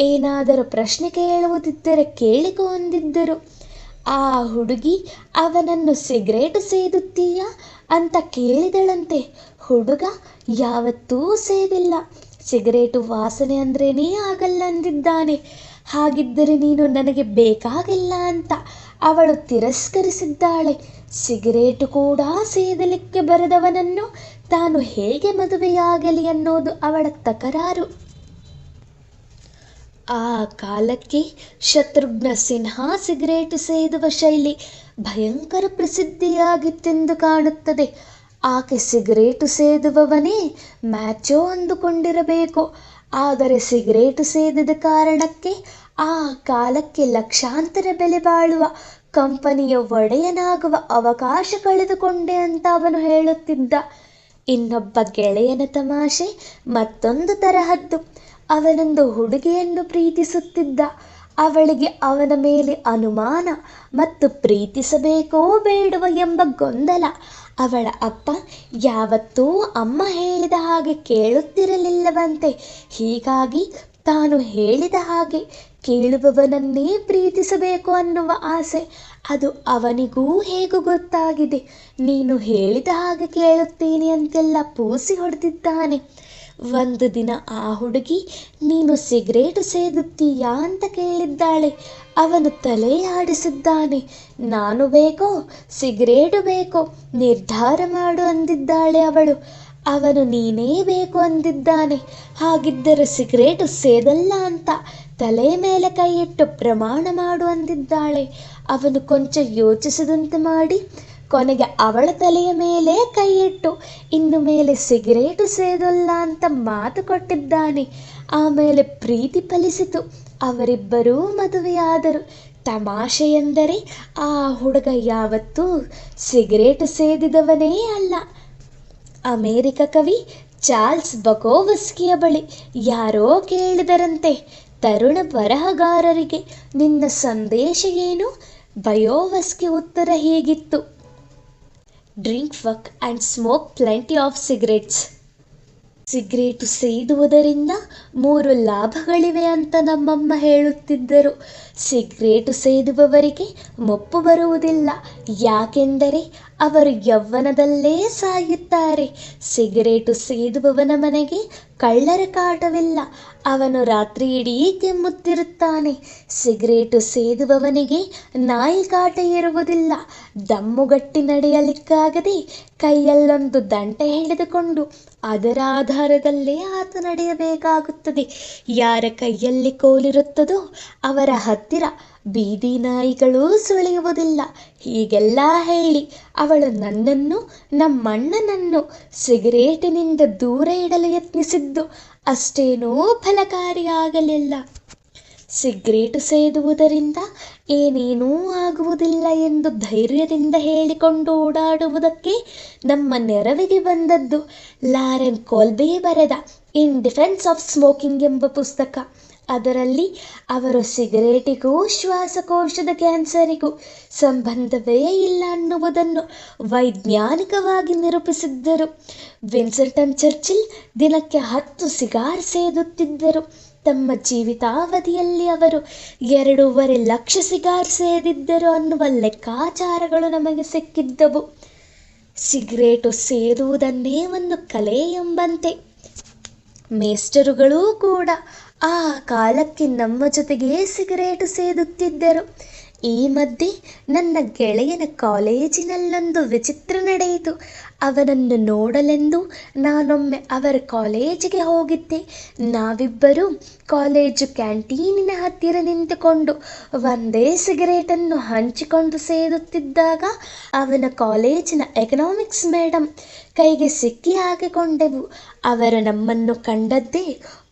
ಏನಾದರೂ ಪ್ರಶ್ನೆ ಕೇಳುವುದಿದ್ದರೆ ಕೇಳಿಕೊ ಅಂದಿದ್ದರು. ಆ ಹುಡುಗಿ ಅವನನ್ನು ಸಿಗರೇಟು ಸೇದುತ್ತೀಯಾ ಅಂತ ಕೇಳಿದಳಂತೆ. ಹುಡುಗ ಯಾವತ್ತೂ ಸೇದಿಲ್ಲ, ಸಿಗರೇಟು ವಾಸನೆ ಅಂದ್ರೇನೇ ಆಗಲ್ಲ ಅಂದಿದ್ದಾನೆ. ಹಾಗಿದ್ದರೆ ನೀನು ನನಗೆ ಬೇಕಾಗಿಲ್ಲ ಅಂತ ಅವಳು ತಿರಸ್ಕರಿಸಿದ್ದಾಳೆ. ಸಿಗರೇಟು ಕೂಡ ಸೇದಲಿಕ್ಕೆ ಬರದವನನ್ನು ತಾನು ಹೇಗೆ ಮದುವೆಯಾಗಲಿ ಅನ್ನೋದು ಅವಳ ತಕರಾರು. ಆ ಕಾಲಕ್ಕೆ ಶತ್ರುಘ್ನ ಸಿನ್ಹಾ ಸಿಗರೇಟು ಸೇದುವ ಶೈಲಿ ಭಯಂಕರ ಪ್ರಸಿದ್ಧಿಯಾಗಿತ್ತೆಂದು ಕಾಣುತ್ತದೆ. ಆಕೆ ಸಿಗರೇಟು ಸೇದುವವನೇ ಮ್ಯಾಚೋ ಅಂದುಕೊಂಡಿರಬೇಕು. ಆದರೆ ಸಿಗರೇಟು ಸೇದಿದ ಕಾರಣಕ್ಕೆ ಆ ಕಾಲಕ್ಕೆ ಲಕ್ಷಾಂತರ ಬೆಲೆ ಬಾಳುವ ಕಂಪನಿಯ ಒಡೆಯನಾಗುವ ಅವಕಾಶ ಕಳೆದುಕೊಂಡೆ ಅಂತ ಅವನು ಹೇಳುತ್ತಿದ್ದ. ಇನ್ನೊಬ್ಬ ಗೆಳೆಯನ ತಮಾಷೆ ಮತ್ತೊಂದು ತರಹದ್ದು. ಅವನೊಂದು ಹುಡುಗಿಯನ್ನು ಪ್ರೀತಿಸುತ್ತಿದ್ದ. ಅವಳಿಗೆ ಅವನ ಮೇಲೆ ಅನುಮಾನ ಮತ್ತು ಪ್ರೀತಿಸಬೇಕೋ ಬೇಡವೋ ಎಂಬ ಗೊಂದಲ. ಅವಳ ಅಪ್ಪ ಯಾವತ್ತೂ ಅಮ್ಮ ಹೇಳಿದ ಹಾಗೆ ಕೇಳುತ್ತಿರಲಿಲ್ಲವಂತೆ. ಹೀಗಾಗಿ ತಾನು ಹೇಳಿದ ಹಾಗೆ ಕೇಳುವವನನ್ನೇ ಪ್ರೀತಿಸಬೇಕು ಅನ್ನುವ ಆಸೆ. ಅದು ಅವನಿಗೂ ಹೇಗೂ ಗೊತ್ತಾಗಿದೆ. ನೀನು ಹೇಳಿದ ಹಾಗೆ ಕೇಳುತ್ತೀನಿ ಅಂತೆಲ್ಲ ಪೂಸಿ ಹೊಡೆದಿದ್ದಾನೆ. ಒಂದು ದಿನ ಆ ಹುಡುಗಿ ನೀನು ಸಿಗರೇಟು ಸೇದುತ್ತೀಯಾ ಅಂತ ಕೇಳಿದ್ದಾಳೆ. ಅವನು ತಲೆ ಆಡಿಸಿದ್ದಾನೆ. ನಾನು ಬೇಕೋ ಸಿಗರೇಟು ಬೇಕೋ ನಿರ್ಧಾರ ಮಾಡು ಅಂದಿದ್ದಾಳೆ ಅವಳು. ಅವನು ನೀನೇ ಬೇಕು ಅಂದಿದ್ದಾನೆ. ಹಾಗಿದ್ದರೆ ಸಿಗರೇಟು ಸೇದಲ್ಲ ಅಂತ ತಲೆ ಮೇಲೆ ಕೈ ಇಟ್ಟು ಪ್ರಮಾಣ ಮಾಡು ಅಂದಿದ್ದಾಳೆ. ಅವನು ಕೊಂಚ ಯೋಚಿಸಿದಂತೆ ಮಾಡಿ ಕೊನೆಗೆ ಅವಳ ತಲೆಯ ಮೇಲೆ ಕೈ ಇಟ್ಟು ಇನ್ನು ಮೇಲೆ ಸಿಗರೇಟು ಸೇದಲ್ಲ ಅಂತ ಮಾತು ಕೊಟ್ಟಿದ್ದಾನೆ. ಆಮೇಲೆ ಪ್ರೀತಿ ಫಲಿಸಿತು. ಅವರಿಬ್ಬರೂ ಮದುವೆಯಾದರು. ತಮಾಷೆ ಎಂದರೆ ಆ ಹುಡುಗ ಯಾವತ್ತೂ ಸಿಗರೇಟು ಸೇದಿದವನೇ ಅಲ್ಲ. ಅಮೇರಿಕ ಕವಿ ಚಾರ್ಲ್ಸ್ ಬಕೋವ್ಸ್ಕಿಯ ಬಳಿ ಯಾರೋ ಕೇಳಿದರಂತೆ, ತರುಣ ಬರಹಗಾರರಿಗೆ ನಿನ್ನ ಸಂದೇಶ ಏನು? ಬಕೋವ್ಸ್ಕಿ ಉತ್ತರ ಹೀಗಿತ್ತು: drink, work and smoke plenty of cigarettes. Cigarette ಸೇದುವುದರಿಂದ 3 ಲಾಭಗಳಿವೆ ಅಂತ ನಮ್ಮಮ್ಮ ಹೇಳುತ್ತಿದ್ದರು. ಸಿಗರೇಟು ಸೇದುವವರಿಗೆ ಮುಪ್ಪು ಬರುವುದಿಲ್ಲ, ಯಾಕೆಂದರೆ ಅವರು ಯೌವನದಲ್ಲೇ ಸಾಯುತ್ತಾರೆ. ಸಿಗರೇಟು ಸೇದುವವನ ಮನೆಗೆ ಕಳ್ಳರ ಕಾಟವಿಲ್ಲ, ಅವನು ರಾತ್ರಿ ಇಡೀ ಕೆಮ್ಮುತ್ತಿರುತ್ತಾನೆ. ಸಿಗರೇಟು ಸೇದುವವನಿಗೆ ನಾಯಿ ಕಾಟ ಇರುವುದಿಲ್ಲ, ದಮ್ಮುಗಟ್ಟಿ ನಡೆಯಲಿಕ್ಕಾಗದೆ ಕೈಯಲ್ಲೊಂದು ದಂಟೆ ಹಿಡಿದುಕೊಂಡು ಅದರ ಆಧಾರದಲ್ಲೇ ಆತ ನಡೆಯಬೇಕಾಗುತ್ತದೆ. ಯಾರ ಕೈಯಲ್ಲಿ ಕೋಲಿರುತ್ತದೋ ಅವರ ಹತ್ತಿರ ಬೀದಿ ನಾಯಿಗಳೂ ಸುಳಿಯುವುದಿಲ್ಲ. ಹೀಗೆಲ್ಲ ಹೇಳಿ ಅವಳು ನನ್ನನ್ನು, ನಮ್ಮಣ್ಣನನ್ನು ಸಿಗರೇಟಿನಿಂದ ದೂರ ಇಡಲು ಯತ್ನಿಸಿದ್ದು ಅಷ್ಟೇನೂ ಫಲಕಾರಿಯಾಗಲಿಲ್ಲ. ಸಿಗರೇಟು ಸೇದುವುದರಿಂದ ಏನೇನೂ ಆಗುವುದಿಲ್ಲ ಎಂದು ಧೈರ್ಯದಿಂದ ಹೇಳಿಕೊಂಡು ಓಡಾಡುವುದಕ್ಕೆ ನಮ್ಮ ನೆರವಿಗೆ ಬಂದದ್ದು ಲಾರೆನ್ ಕೋಲ್ಬೆ ಬರೆದ ಇನ್ ಡಿಫೆನ್ಸ್ ಆಫ್ ಸ್ಮೋಕಿಂಗ್ ಎಂಬ ಪುಸ್ತಕ. ಅದರಲ್ಲಿ ಅವರು ಸಿಗರೇಟಿಗೂ ಶ್ವಾಸಕೋಶದ ಕ್ಯಾನ್ಸರಿಗೂ ಸಂಬಂಧವೇ ಇಲ್ಲ ಅನ್ನುವುದನ್ನು ವೈಜ್ಞಾನಿಕವಾಗಿ ನಿರೂಪಿಸಿದ್ದರು. ವಿನ್ಸ್ಟನ್ ಚರ್ಚಿಲ್ ದಿನಕ್ಕೆ 10 ಸಿಗಾರ್ ಸೇದುತ್ತಿದ್ದರು. ತಮ್ಮ ಜೀವಿತಾವಧಿಯಲ್ಲಿ ಅವರು 2.5 ಲಕ್ಷ ಸಿಗಾರ್ ಸೇದಿದ್ದರು ಅನ್ನುವ ಲೆಕ್ಕಾಚಾರಗಳು ನಮಗೆ ಸಿಕ್ಕಿದ್ದವು. ಸಿಗರೇಟು ಸೇದುವುದನ್ನೇ ಒಂದು ಕಲೆ ಎಂಬಂತೆ ಮೇಸ್ಟರುಗಳೂ ಕೂಡ ಆ ಕಾಲಕ್ಕೆ ನಮ್ಮ ಜೊತೆಗೇ ಸಿಗರೇಟು ಸೇದುತ್ತಿದ್ದರು. ಈ ಮಧ್ಯೆ ನನ್ನ ಗೆಳೆಯನ ಕಾಲೇಜಿನಲ್ಲೊಂದು ವಿಚಿತ್ರ ನಡೆಯಿತು. ಅವನನ್ನು ನೋಡಲೆಂದು ನಾನೊಮ್ಮೆ ಅವರ ಕಾಲೇಜಿಗೆ ಹೋಗಿದ್ದೆ. ನಾವಿಬ್ಬರೂ ಕಾಲೇಜು ಕ್ಯಾಂಟೀನಿನ ಹತ್ತಿರ ನಿಂತುಕೊಂಡು ಒಂದೇ ಸಿಗರೇಟನ್ನು ಹಂಚಿಕೊಂಡು ಸೇದುತ್ತಿದ್ದಾಗ ಅವನ ಕಾಲೇಜಿನ ಎಕನಾಮಿಕ್ಸ್ ಮೇಡಮ್ ಕೈಗೆ ಸಿಕ್ಕಿ ಹಾಕಿಕೊಂಡೆವು. ಅವರು ನಮ್ಮನ್ನು ಕಂಡದ್ದೇ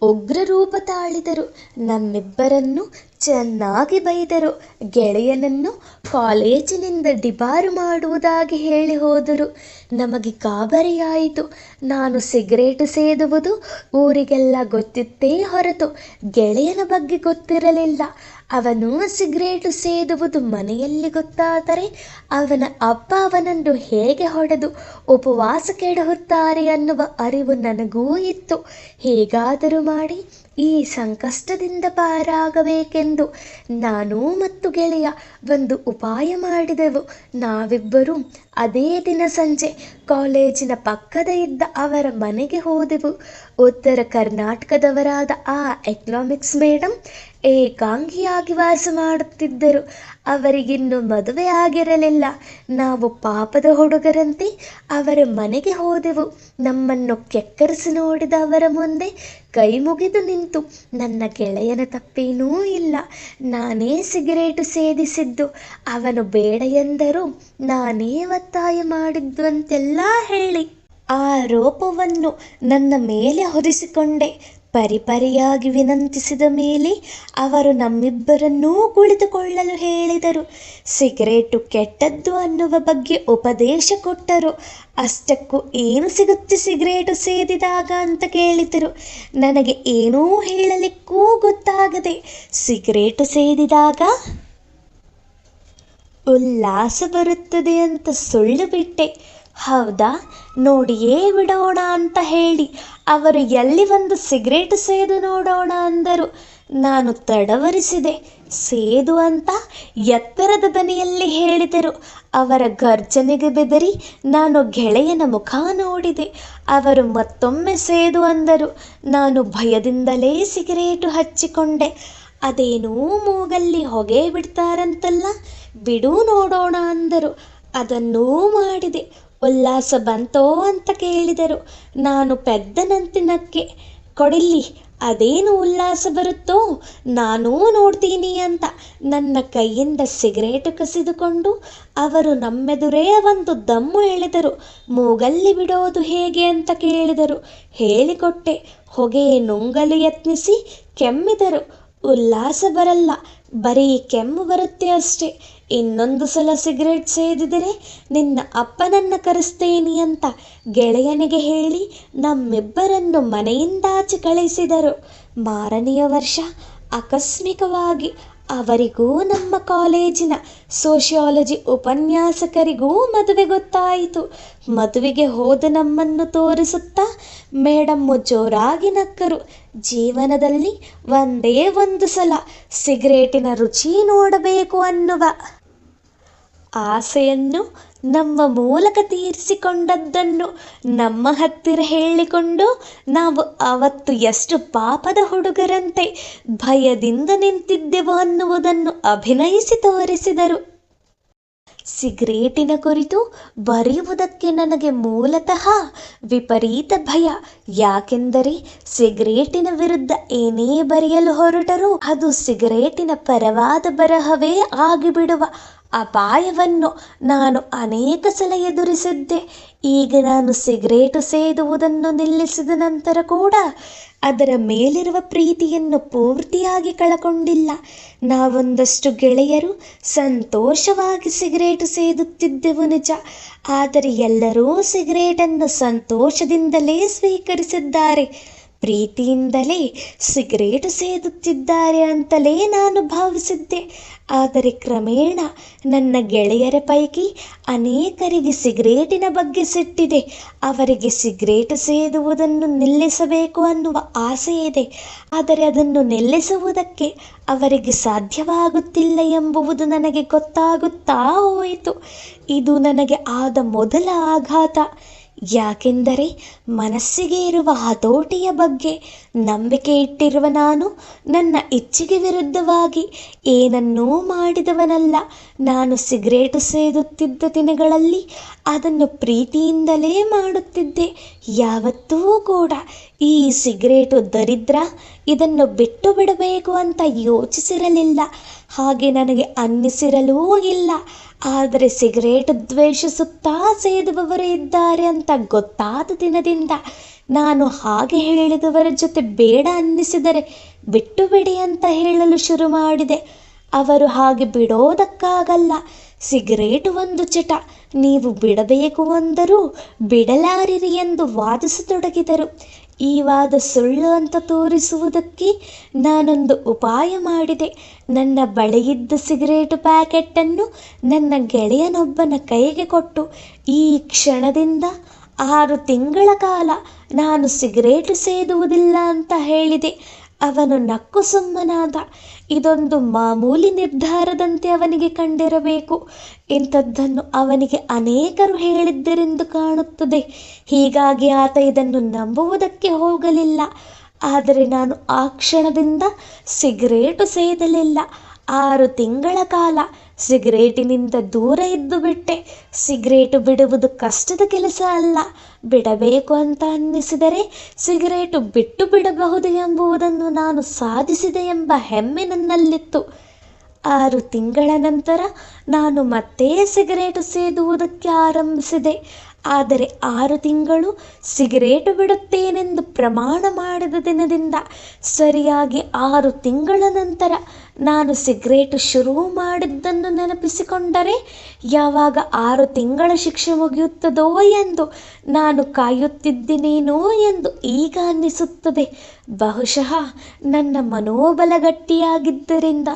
ಉಗ್ರ ರೂಪ ತಾಳಿದರು. ನಮ್ಮಿಬ್ಬರನ್ನು ಚೆನ್ನಾಗಿ ಬೈದರು. ಗೆಳೆಯನನ್ನು ಕಾಲೇಜಿನಿಂದ ಡಿಬಾರು ಮಾಡುವುದಾಗಿ ಹೇಳಿ ಹೋದರು. ನಮಗೆ ಗಾಬರಿಯಾಯಿತು. ನಾನು ಸಿಗರೇಟು ಸೇದುವುದು ಊರಿಗೆಲ್ಲ ಗೊತ್ತಿತ್ತೇ ಹೊರತು ಗೆಳೆಯನ ಬಗ್ಗೆ ಗೊತ್ತಿರಲಿಲ್ಲ. ಅವನು ಸಿಗರೇಟು ಸೇದುವುದು ಮನೆಯಲ್ಲಿ ಗೊತ್ತಾದರೆ ಅವನ ಅಪ್ಪ ಅವನನ್ನು ಹೇಗೆ ಹೊಡೆದು ಉಪವಾಸ ಕೆಡಹುತ್ತಾರೆ ಅನ್ನುವ ಅರಿವು ನನಗೂ ಇತ್ತು. ಹೇಗಾದರೂ ಮಾಡಿ ಈ ಸಂಕಷ್ಟದಿಂದ ಪಾರಾಗಬೇಕೆಂದು ನಾನು ಮತ್ತು ಗೆಳೆಯ ಒಂದು ಉಪಾಯ ಮಾಡಿದೆವು. ನಾವಿಬ್ಬರೂ ಅದೇ ದಿನ ಸಂಜೆ ಕಾಲೇಜಿನ ಪಕ್ಕದ ಇದ್ದ ಅವರ ಮನೆಗೆ ಹೋದೆವು. ಉತ್ತರ ಕರ್ನಾಟಕದವರಾದ ಆ ಎಕನಾಮಿಕ್ಸ್ ಮೇಡಮ್ ಏಕಾಂಗಿಯಾಗಿ ವಾಸ ಮಾಡುತ್ತಿದ್ದರು. ಅವರಿಗಿನ್ನು ಮದುವೆ ಆಗಿರಲಿಲ್ಲ. ನಾವು ಪಾಪದ ಹುಡುಗರಂತೆ ಅವರ ಮನೆಗೆ ಹೋದೆವು. ನಮ್ಮನ್ನು ಕೆಕ್ಕರಿಸಿ ನೋಡಿದ ಅವರ ಮುಂದೆ ಕೈ ಮುಗಿದು ನಿಂತು, ನನ್ನ ಗೆಳೆಯನ ತಪ್ಪೇನೂ ಇಲ್ಲ, ನಾನೇ ಸಿಗರೇಟು ಸೇದಿಸಿದ್ದು, ಅವನು ಬೇಡ ಎಂದರೂ ನಾನೇ ಒತ್ತಾಯ ಮಾಡಿದ್ದು ಅಂತೆಲ್ಲ ಹೇಳಿ ಆರೋಪವನ್ನು ನನ್ನ ಮೇಲೆ ಹೊರಿಸಿಕೊಂಡೆ. ಪರಿಪರಿಯಾಗಿ ವಿನಂತಿಸಿದ ಮೇಲೆ ಅವರು ನಮ್ಮಿಬ್ಬರನ್ನೂ ಕುಳಿತುಕೊಳ್ಳಲು ಹೇಳಿದರು. ಸಿಗರೇಟು ಕೆಟ್ಟದ್ದು ಅನ್ನುವ ಬಗ್ಗೆ ಉಪದೇಶ ಕೊಟ್ಟರು. ಅಷ್ಟಕ್ಕೂ ಏನು ಸಿಗುತ್ತೆ ಸಿಗರೇಟು ಸೇದಿದಾಗ ಅಂತ ಕೇಳಿದರು. ನನಗೆ ಏನೂ ಹೇಳಲಿಕ್ಕೂ ಗೊತ್ತಾಗದೆ ಸಿಗರೇಟು ಸೇದಿದಾಗ ಉಲ್ಲಾಸ ಬರುತ್ತದೆ ಅಂತ ಸುಳ್ಳು ಬಿಟ್ಟೆ. ಹೌದಾ, ನೋಡಿಯೇ ಬಿಡೋಣ ಅಂತ ಹೇಳಿ ಅವರು ಎಲ್ಲಿ ಒಂದು ಸಿಗರೇಟು ಸೇದು ನೋಡೋಣ ಅಂದರು. ನಾನು ತಡವರಿಸಿದೆ. ಸೇದು ಅಂತ ಎತ್ತರದ ದನಿಯಲ್ಲಿ ಹೇಳಿದರು. ಅವರ ಗರ್ಜನೆಗೆ ಬೆದರಿ ನಾನು ಗೆಳೆಯನ ಮುಖ ನೋಡಿದೆ. ಅವರು ಮತ್ತೊಮ್ಮೆ ಸೇದು ಅಂದರು. ನಾನು ಭಯದಿಂದಲೇ ಸಿಗರೇಟು ಹಚ್ಚಿಕೊಂಡೆ. ಅದೇನೋ ಮೂಗಲ್ಲಿ ಹೊಗೆ ಬಿಡ್ತಾರಂತಲ್ಲ, ಬಿಡು ನೋಡೋಣ ಅಂದರು. ಅದನ್ನೂ ಮಾಡಿದೆ. ಉಲ್ಲಾಸ ಬಂತೋ ಅಂತ ಕೇಳಿದರು. ನಾನು ಪೆದ್ದನಂತೆ ನಕ್ಕೆ. ಕೊಡಿಲ್ಲಿ, ಅದೇನು ಉಲ್ಲಾಸ ಬರುತ್ತೋ ನಾನೂ ನೋಡ್ತೀನಿ ಅಂತ ನನ್ನ ಕೈಯಿಂದ ಸಿಗರೇಟು ಕಸಿದುಕೊಂಡು ಅವರು ನಮ್ಮೆದುರೇ ಒಂದು ದಮ್ಮು ಎಳೆದರು. ಮೂಗಲ್ಲಿ ಬಿಡೋದು ಹೇಗೆ ಅಂತ ಕೇಳಿದರು. ಹೇಳಿಕೊಟ್ಟೆ. ಹೊಗೆ ನುಂಗಲು ಯತ್ನಿಸಿ ಕೆಮ್ಮಿದರು. ಉಲ್ಲಾಸ ಬರಲ್ಲ, ಬರೀ ಕೆಮ್ಮು ಬರುತ್ತೆ ಅಷ್ಟೆ. ಇನ್ನೊಂದು ಸಲ ಸಿಗರೇಟ್ ಸೇದಿದರೆ ನಿನ್ನ ಅಪ್ಪನನ್ನು ಕರೆಸ್ತೇನೆ ಅಂತ ಗೆಳೆಯನಿಗೆ ಹೇಳಿ ನಮ್ಮಿಬ್ಬರನ್ನು ಮನೆಯಿಂದಾಚೆ ಕಳಿಸಿದರು. ಮಾರನೆಯ ವರ್ಷ ಆಕಸ್ಮಿಕವಾಗಿ ಅವರಿಗೂ ನಮ್ಮ ಕಾಲೇಜಿನ ಸೋಷಿಯಾಲಜಿ ಉಪನ್ಯಾಸಕರಿಗೂ ಮದುವೆ ಗೊತ್ತಾಯಿತು. ಮದುವೆಗೆ ಹೋದ ನಮ್ಮನ್ನು ತೋರಿಸುತ್ತಾ ಮೇಡಮ್ಮು ಜೋರಾಗಿ ನಕ್ಕರು. ಜೀವನದಲ್ಲಿ ಒಂದೇ ಒಂದು ಸಲ ಸಿಗರೇಟಿನ ರುಚಿ ನೋಡಬೇಕು ಅನ್ನುವ ಆಸೆಯನ್ನು ನಮ್ಮ ಮೂಲಕ ತೀರಿಸಿಕೊಂಡದ್ದನ್ನು ನಮ್ಮ ಹತ್ತಿರ ಹೇಳಿಕೊಂಡು ನಾವು ಅವತ್ತು ಎಷ್ಟು ಪಾಪದ ಹುಡುಗರಂತೆ ಭಯದಿಂದ ನಿಂತಿದ್ದೆವು ಅನ್ನುವುದನ್ನು ಅಭಿನಯಿಸಿ ತೋರಿಸಿದರು. ಸಿಗರೇಟಿನ ಕುರಿತು ಬರೆಯುವುದಕ್ಕೆ ನನಗೆ ಮೂಲತಃ ವಿಪರೀತ ಭಯ. ಯಾಕೆಂದರೆ ಸಿಗರೇಟಿನ ವಿರುದ್ಧ ಏನೇ ಬರೆಯಲು ಹೊರಟರೂ ಅದು ಸಿಗರೇಟಿನ ಪರವಾದ ಬರಹವೇ ಆಗಿಬಿಡುವ ಅಪಾಯವನ್ನು ನಾನು ಅನೇಕ ಸಲ ಎದುರಿಸಿದ್ದೆ. ಈಗ ನಾನು ಸಿಗರೇಟು ಸೇದುವುದನ್ನು ನಿಲ್ಲಿಸಿದ ನಂತರ ಕೂಡ ಅದರ ಮೇಲಿರುವ ಪ್ರೀತಿಯನ್ನು ಪೂರ್ತಿಯಾಗಿ ಕಳಕೊಂಡಿಲ್ಲ. ನಾವೊಂದಷ್ಟು ಗೆಳೆಯರು ಸಂತೋಷವಾಗಿ ಸಿಗರೇಟು ಸೇದುತ್ತಿದ್ದೆವು ನಿಜ. ಆದರೆ ಎಲ್ಲರೂ ಸಿಗರೇಟನ್ನು ಸಂತೋಷದಿಂದಲೇ ಸ್ವೀಕರಿಸಿದ್ದಾರೆ. ಪ್ರೀತಿಯಿಂದಲೇ ಸಿಗರೇಟು ಸೇದುತ್ತಿದ್ದಾರೆ ಅಂತಲೇ ನಾನು ಭಾವಿಸಿದ್ದೆ. ಆದರೆ ಕ್ರಮೇಣ ನನ್ನ ಗೆಳೆಯರ ಪೈಕಿ ಅನೇಕರಿಗೆ ಸಿಗರೇಟಿನ ಬಗ್ಗೆ ಸಿಟ್ಟಿದೆ. ಅವರಿಗೆ ಸಿಗರೇಟು ಸೇದುವುದನ್ನು ನಿಲ್ಲಿಸಬೇಕು ಅನ್ನುವ ಆಸೆ ಇದೆ. ಆದರೆ ಅದನ್ನು ನಿಲ್ಲಿಸುವುದಕ್ಕೆ ಅವರಿಗೆ ಸಾಧ್ಯವಾಗುತ್ತಿಲ್ಲ ಎಂಬುದು ನನಗೆ ಗೊತ್ತಾಗುತ್ತಾ ಹೋಯಿತು. ಇದು ನನಗೆ ಆದ ಮೊದಲ ಆಘಾತ. ಯಾಕೆಂದರೆ ಮನಸ್ಸಿಗೆ ಇರುವ ಹತೋಟಿಯ ಬಗ್ಗೆ ನಂಬಿಕೆ ಇಟ್ಟಿರುವ ನಾನು ನನ್ನ ಇಚ್ಛೆಗೆ ವಿರುದ್ಧವಾಗಿ ಏನನ್ನೂ ಮಾಡಿದವನಲ್ಲ. ನಾನು ಸಿಗರೇಟು ಸೇದುತ್ತಿದ್ದ ದಿನಗಳಲ್ಲಿ ಅದನ್ನು ಪ್ರೀತಿಯಿಂದಲೇ ಮಾಡುತ್ತಿದ್ದೆ. ಯಾವತ್ತೂ ಕೂಡ ಈ ಸಿಗರೇಟು ದರಿದ್ರ, ಇದನ್ನು ಬಿಟ್ಟು ಬಿಡಬೇಕು ಅಂತ ಯೋಚಿಸಿರಲಿಲ್ಲ. ಹಾಗೆ ನನಗೆ ಅನ್ನಿಸಿರಲೂ ಇಲ್ಲ. ಆದರೆ ಸಿಗರೇಟು ದ್ವೇಷಿಸುತ್ತಾ ಸೇದುವವರು ಇದ್ದಾರೆ ಅಂತ ಗೊತ್ತಾದ ದಿನದಿಂದ ನಾನು ಹಾಗೆ ಹೇಳಿದವರ ಜೊತೆ ಬೇಡ ಅನ್ನಿಸಿದರೆ ಬಿಟ್ಟು ಬಿಡಿ ಅಂತ ಹೇಳಲು ಶುರು ಮಾಡಿದೆ. ಅವರು ಹಾಗೆ ಬಿಡೋದಕ್ಕಾಗಲ್ಲ, ಸಿಗರೇಟು ಒಂದು ಚಟ, ನೀವು ಬಿಡಬೇಕು ಅಂದರೂ ಬಿಡಲಾರಿರಿ ಎಂದು ವಾದಿಸತೊಡಗಿದರು. ಈ ವಾದ ಸುಳ್ಳು ಅಂತ ತೋರಿಸುವುದಕ್ಕೆ ನಾನೊಂದು ಉಪಾಯ ಮಾಡಿದೆ. ನನ್ನ ಬಳಿಯಿದ್ದ ಸಿಗರೇಟು ಪ್ಯಾಕೆಟನ್ನು ನನ್ನ ಗೆಳೆಯನೊಬ್ಬನ ಕೈಗೆ ಕೊಟ್ಟು, ಈ ಕ್ಷಣದಿಂದ 6 ತಿಂಗಳ ಕಾಲ ನಾನು ಸಿಗರೇಟು ಸೇದುವುದಿಲ್ಲ ಅಂತ ಹೇಳಿದೆ. ಅವನು ನಕ್ಕು ಸುಮ್ಮನಾದ. ಇದೊಂದು ಮಾಮೂಲಿ ನಿರ್ಧಾರದಂತೆ ಅವನಿಗೆ ಕಂಡಿರಬೇಕು. ಇಂಥದ್ದನ್ನು ಅವನಿಗೆ ಅನೇಕರು ಹೇಳಿದ್ದರೆಂದು ಕಾಣುತ್ತದೆ. ಹೀಗಾಗಿ ಆತ ಇದನ್ನು ನಂಬುವುದಕ್ಕೆ ಹೋಗಲಿಲ್ಲ. ಆದರೆ ನಾನು ಆ ಕ್ಷಣದಿಂದ ಸಿಗರೇಟು ಸೇದಲಿಲ್ಲ. 6 ತಿಂಗಳ ಕಾಲ ಸಿಗರೇಟಿನಿಂದ ದೂರ ಇದ್ದು ಬಿಟ್ಟೆ. ಸಿಗರೇಟು ಬಿಡುವುದು ಕಷ್ಟದ ಕೆಲಸ ಅಲ್ಲ. ಬಿಡಬೇಕು ಅಂತ ಅನ್ನಿಸಿದರೆ ಸಿಗರೇಟು ಬಿಟ್ಟು ಬಿಡಬಹುದು ಎಂಬುದನ್ನು ನಾನು ಸಾಧಿಸಿದೆ ಎಂಬ ಹೆಮ್ಮೆ ನನ್ನಲ್ಲಿತ್ತು. 6 ತಿಂಗಳ ನಂತರ ನಾನು ಮತ್ತೆ ಸಿಗರೇಟು ಸೇದುವುದಕ್ಕೆ ಆರಂಭಿಸಿದೆ. ಆದರೆ 6 ತಿಂಗಳು ಸಿಗರೇಟು ಬಿಡುತ್ತೇನೆಂದು ಪ್ರಮಾಣ ಮಾಡಿದ ದಿನದಿಂದ ಸರಿಯಾಗಿ 6 ತಿಂಗಳ ನಂತರ ನಾನು ಸಿಗರೇಟು ಶುರು ಮಾಡಿದ್ದನ್ನು ನೆನಪಿಸಿಕೊಂಡರೆ ಯಾವಾಗ 6 ತಿಂಗಳ ಶಿಕ್ಷೆ ಮುಗಿಯುತ್ತದೋ ಎಂದು ನಾನು ಕಾಯುತ್ತಿದ್ದೇನೇನೋ ಎಂದು ಈಗ ಅನ್ನಿಸುತ್ತದೆ. ಬಹುಶಃ ನನ್ನ ಮನೋಬಲ ಗಟ್ಟಿಯಾಗಿದ್ದರಿಂದ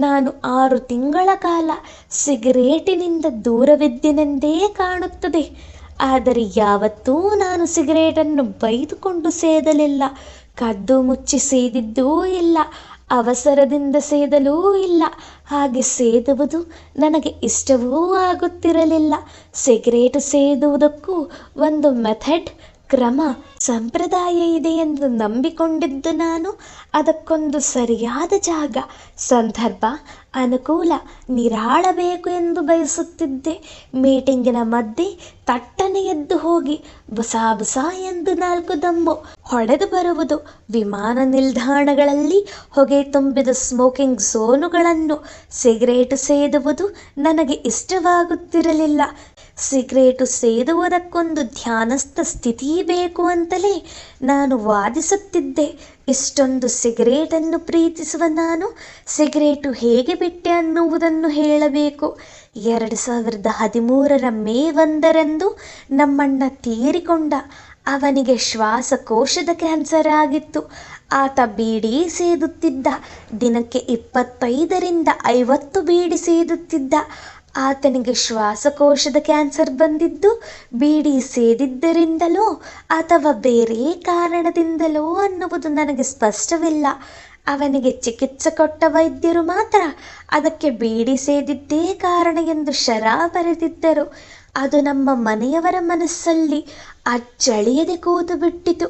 ನಾನು 6 ತಿಂಗಳ ಕಾಲ ಸಿಗರೇಟಿನಿಂದ ದೂರವಿದ್ದೆನೆಂದೇ ಕಾಣುತ್ತದೆ. ಆದರೆ ಯಾವತ್ತೂ ನಾನು ಸಿಗರೇಟನ್ನು ಬೈದುಕೊಂಡು ಸೇದಲಿಲ್ಲ. ಕದ್ದು ಮುಚ್ಚಿ ಸೇದಿದ್ದೂ ಇಲ್ಲ. ಅವಸರದಿಂದ ಸೇದಲೂ ಇಲ್ಲ. ಹಾಗೆ ಸೇದುವುದು ನನಗೆ ಇಷ್ಟವೂ ಆಗುತ್ತಿರಲಿಲ್ಲ. ಸಿಗರೇಟು ಸೇದುವುದಕ್ಕೂ ಒಂದು ಮೆಥಡ್, ಕ್ರಮ, ಸಂಪ್ರದಾಯ ಇದೆ ಎಂದು ನಂಬಿಕೊಂಡಿದ್ದು ನಾನು ಅದಕ್ಕೊಂದು ಸರಿಯಾದ ಜಾಗ, ಸಂದರ್ಭ, ಅನುಕೂಲ, ನಿರಾಳಬೇಕು ಎಂದು ಬಯಸುತ್ತಿದ್ದೆ. ಮೀಟಿಂಗಿನ ಮಧ್ಯೆ ತಟ್ಟನೆ ಎದ್ದು ಹೋಗಿ ಬುಸ ಬುಸ ಎಂದು 4 ದಮ್ಮು ಹೊಡೆದು ಬರುವುದು, ವಿಮಾನ ನಿಲ್ದಾಣಗಳಲ್ಲಿ ಹೊಗೆ ತುಂಬಿದ ಸ್ಮೋಕಿಂಗ್ ಝೋನುಗಳನ್ನು ಸಿಗರೇಟು ಸೇದುವುದು ನನಗೆ ಇಷ್ಟವಾಗುತ್ತಿರಲಿಲ್ಲ. ಸಿಗರೇಟು ಸೇದುವುದಕ್ಕೊಂದು ಧ್ಯಾನಸ್ಥ ಸ್ಥಿತಿ ಬೇಕು ಅಂತಲೇ ನಾನು ವಾದಿಸುತ್ತಿದ್ದೆ. ಇಷ್ಟೊಂದು ಸಿಗರೇಟನ್ನು ಪ್ರೀತಿಸುವ ನಾನು ಸಿಗರೇಟು ಹೇಗೆ ಬಿಟ್ಟೆ ಅನ್ನುವುದನ್ನು ಹೇಳಬೇಕು. 2013 ಮೇ 1 ನಮ್ಮಣ್ಣ ತೀರಿಕೊಂಡ. ಅವನಿಗೆ ಶ್ವಾಸಕೋಶದ ಕ್ಯಾನ್ಸರ್ ಆಗಿತ್ತು. ಆತ ಬೀಡಿ ಸೇದುತ್ತಿದ್ದ. ದಿನಕ್ಕೆ 25ರಿಂದ 50 ಬೀಡಿ ಸೇದುತ್ತಿದ್ದ. ಆತನಿಗೆ ಶ್ವಾಸಕೋಶದ ಕ್ಯಾನ್ಸರ್ ಬಂದಿದ್ದು ಬೀಡಿ ಸೇದಿದ್ದರಿಂದಲೋ ಅಥವಾ ಬೇರೆ ಕಾರಣದಿಂದಲೋ ಅನ್ನುವುದು ನನಗೆ ಸ್ಪಷ್ಟವಿಲ್ಲ. ಅವನಿಗೆ ಚಿಕಿತ್ಸೆ ಕೊಟ್ಟ ವೈದ್ಯರು ಮಾತ್ರ ಅದಕ್ಕೆ ಬೀಡಿ ಸೇದಿದ್ದೇ ಕಾರಣ ಎಂದು ಶರ ಬರೆದಿದ್ದರು. ಅದು ನಮ್ಮ ಮನೆಯವರ ಮನಸ್ಸಲ್ಲಿ ಅಚ್ಚಳಿಯದೆ ಕೂತು ಬಿಟ್ಟಿತು.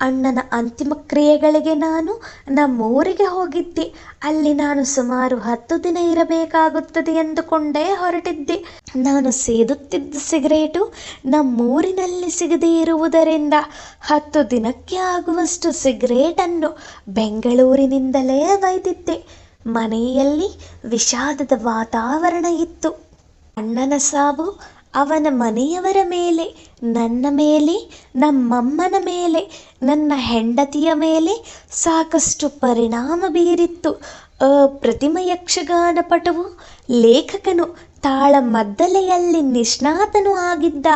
ಅಣ್ಣನ ಅಂತಿಮ ಕ್ರಿಯೆಗಳಿಗೆ ನಾನು ನಮ್ಮೂರಿಗೆ ಹೋಗಿದ್ದೆ. ಅಲ್ಲಿ ನಾನು ಸುಮಾರು 10 ದಿನ ಇರಬೇಕಾಗುತ್ತದೆ ಎಂದುಕೊಂಡೇ ಹೊರಟಿದ್ದೆ. ನಾನು ಸೇದುತ್ತಿದ್ದ ಸಿಗರೇಟು ನಮ್ಮೂರಿನಲ್ಲಿ ಸಿಗದೇ ಇರುವುದರಿಂದ 10 ದಿನಕ್ಕೆ ಆಗುವಷ್ಟು ಸಿಗರೇಟನ್ನು ಬೆಂಗಳೂರಿನಿಂದಲೇ ಒಯ್ದಿದ್ದೆ. ಮನೆಯಲ್ಲಿ ವಿಷಾದದ ವಾತಾವರಣ ಇತ್ತು. ಅಣ್ಣನ ಸಾವು ಅವನ ಮನೆಯವರ ಮೇಲೆ, ನನ್ನ ಮೇಲೆ, ನಮ್ಮಮ್ಮನ ಮೇಲೆ, ನನ್ನ ಹೆಂಡತಿಯ ಮೇಲೆ ಸಾಕಷ್ಟು ಪರಿಣಾಮ ಬೀರಿತ್ತು. ಅಪ್ರತಿಮ ಯಕ್ಷಗಾನ ಪಟವು ಲೇಖಕನು, ತಾಳಮದ್ದಲೆಯಲ್ಲಿ ನಿಷ್ಣಾತನೂ ಆಗಿದ್ದ.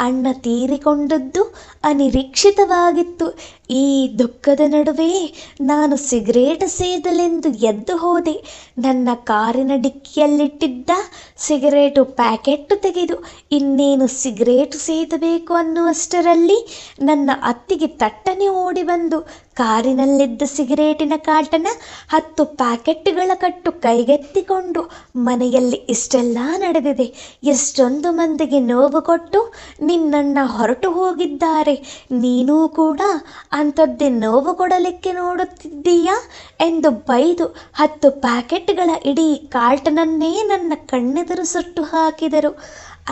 ಅಣ್ಣ ತೀರಿಕೊಂಡದ್ದು ಅನಿರೀಕ್ಷಿತವಾಗಿತ್ತು. ಈ ದುಃಖದ ನಡುವೆ ನಾನು ಸಿಗರೇಟ್ ಸೇದಲೆಂದು ಎದ್ದು ಹೋದೆ. ನನ್ನ ಕಾರಿನ ಡಿಕ್ಕಿಯಲ್ಲಿಟ್ಟಿದ್ದ ಸಿಗರೇಟು ಪ್ಯಾಕೆಟ್ಟು ತೆಗೆದು ಇನ್ನೇನು ಸಿಗರೇಟು ಸೇದಬೇಕು ಅನ್ನುವಷ್ಟರಲ್ಲಿ ನನ್ನ ಅತ್ತಿಗೆ ತಟ್ಟನೆ ಓಡಿ ಬಂದು ಕಾರಿನಲ್ಲಿದ್ದ ಸಿಗರೇಟಿನ ಕಾಟನ 10 ಪ್ಯಾಕೆಟ್ಗಳ ಕಟ್ಟು ಕೈಗೆತ್ತಿಕೊಂಡು, ಮನೆಯಲ್ಲಿ ಇಷ್ಟೆಲ್ಲ ನಡೆದಿದೆ, ಎಷ್ಟೊಂದು ಮಂದಿಗೆ ನೋವು ಕೊಟ್ಟು ನಿನ್ನಣ್ಣ ಹೊರಟು ಹೋಗಿದ್ದಾರೆ, ನೀನೂ ಕೂಡ ಅಂಥದ್ದೇ ನೋವು ಕೊಡಲಿಕ್ಕೆ ನೋಡುತ್ತಿದ್ದೀಯಾ ಎಂದು ಬೈದು 10 ಪ್ಯಾಕೆಟ್ಗಳ ಇಡೀ ಕಾರ್ಟನನ್ನೇ ನನ್ನ ಕಣ್ಣೆದುರು ಸುಟ್ಟು ಹಾಕಿದರು.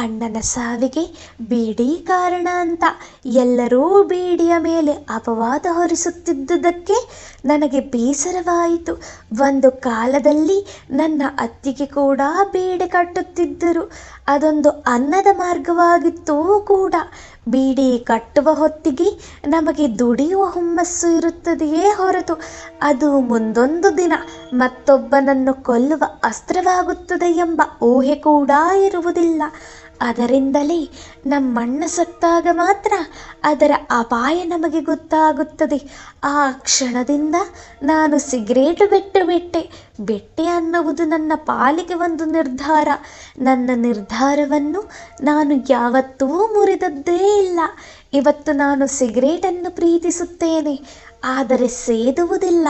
ಅಣ್ಣನ ಸಾವಿಗೆ ಬೀಡಿ ಕಾರಣ ಅಂತ ಎಲ್ಲರೂ ಬೀಡಿಯ ಮೇಲೆ ಅಪವಾದ ಹೊರಿಸುತ್ತಿದ್ದುದಕ್ಕೆ ನನಗೆ ಬೇಸರವಾಯಿತು. ಒಂದು ಕಾಲದಲ್ಲಿ ನನ್ನ ಅತ್ತಿಗೆ ಕೂಡ ಬೀಡಿ ಕಟ್ಟುತ್ತಿದ್ದರು. ಅದೊಂದು ಅನ್ನದ ಮಾರ್ಗವಾಗಿತ್ತೂ ಕೂಡ. ಬೀಡಿ ಕಟ್ಟುವ ಹೊತ್ತಿಗೆ ನಮಗೆ ದುಡಿಯುವ ಹುಮ್ಮಸ್ಸು ಇರುತ್ತದೆಯೇ ಹೊರತು ಅದು ಮುಂದೊಂದು ದಿನ ಮತ್ತೊಬ್ಬನನ್ನು ಕೊಲ್ಲುವ ಅಸ್ತ್ರವಾಗುತ್ತದೆ ಎಂಬ ಊಹೆ ಕೂಡ ಇರುವುದಿಲ್ಲ. ಅದರಿಂದಲೇ ನಮ್ಮಣ್ಣ ಸತ್ತಾಗ ಮಾತ್ರ ಅದರ ಅಪಾಯ ನಮಗೆ ಗೊತ್ತಾಗುತ್ತದೆ. ಆ ಕ್ಷಣದಿಂದ ನಾನು ಸಿಗರೇಟು ಬಿಟ್ಟೆ. ಬಿಟ್ಟೆ ಅನ್ನುವುದು ನನ್ನ ಪಾಲಿಗೆ ಒಂದು ನಿರ್ಧಾರ. ನನ್ನ ನಿರ್ಧಾರವನ್ನು ನಾನು ಯಾವತ್ತೂ ಮುರಿದದ್ದೇ ಇಲ್ಲ. ಇವತ್ತು ನಾನು ಸಿಗರೇಟನ್ನು ಪ್ರೀತಿಸುತ್ತೇನೆ, ಆದರೆ ಸೇದುವುದಿಲ್ಲ.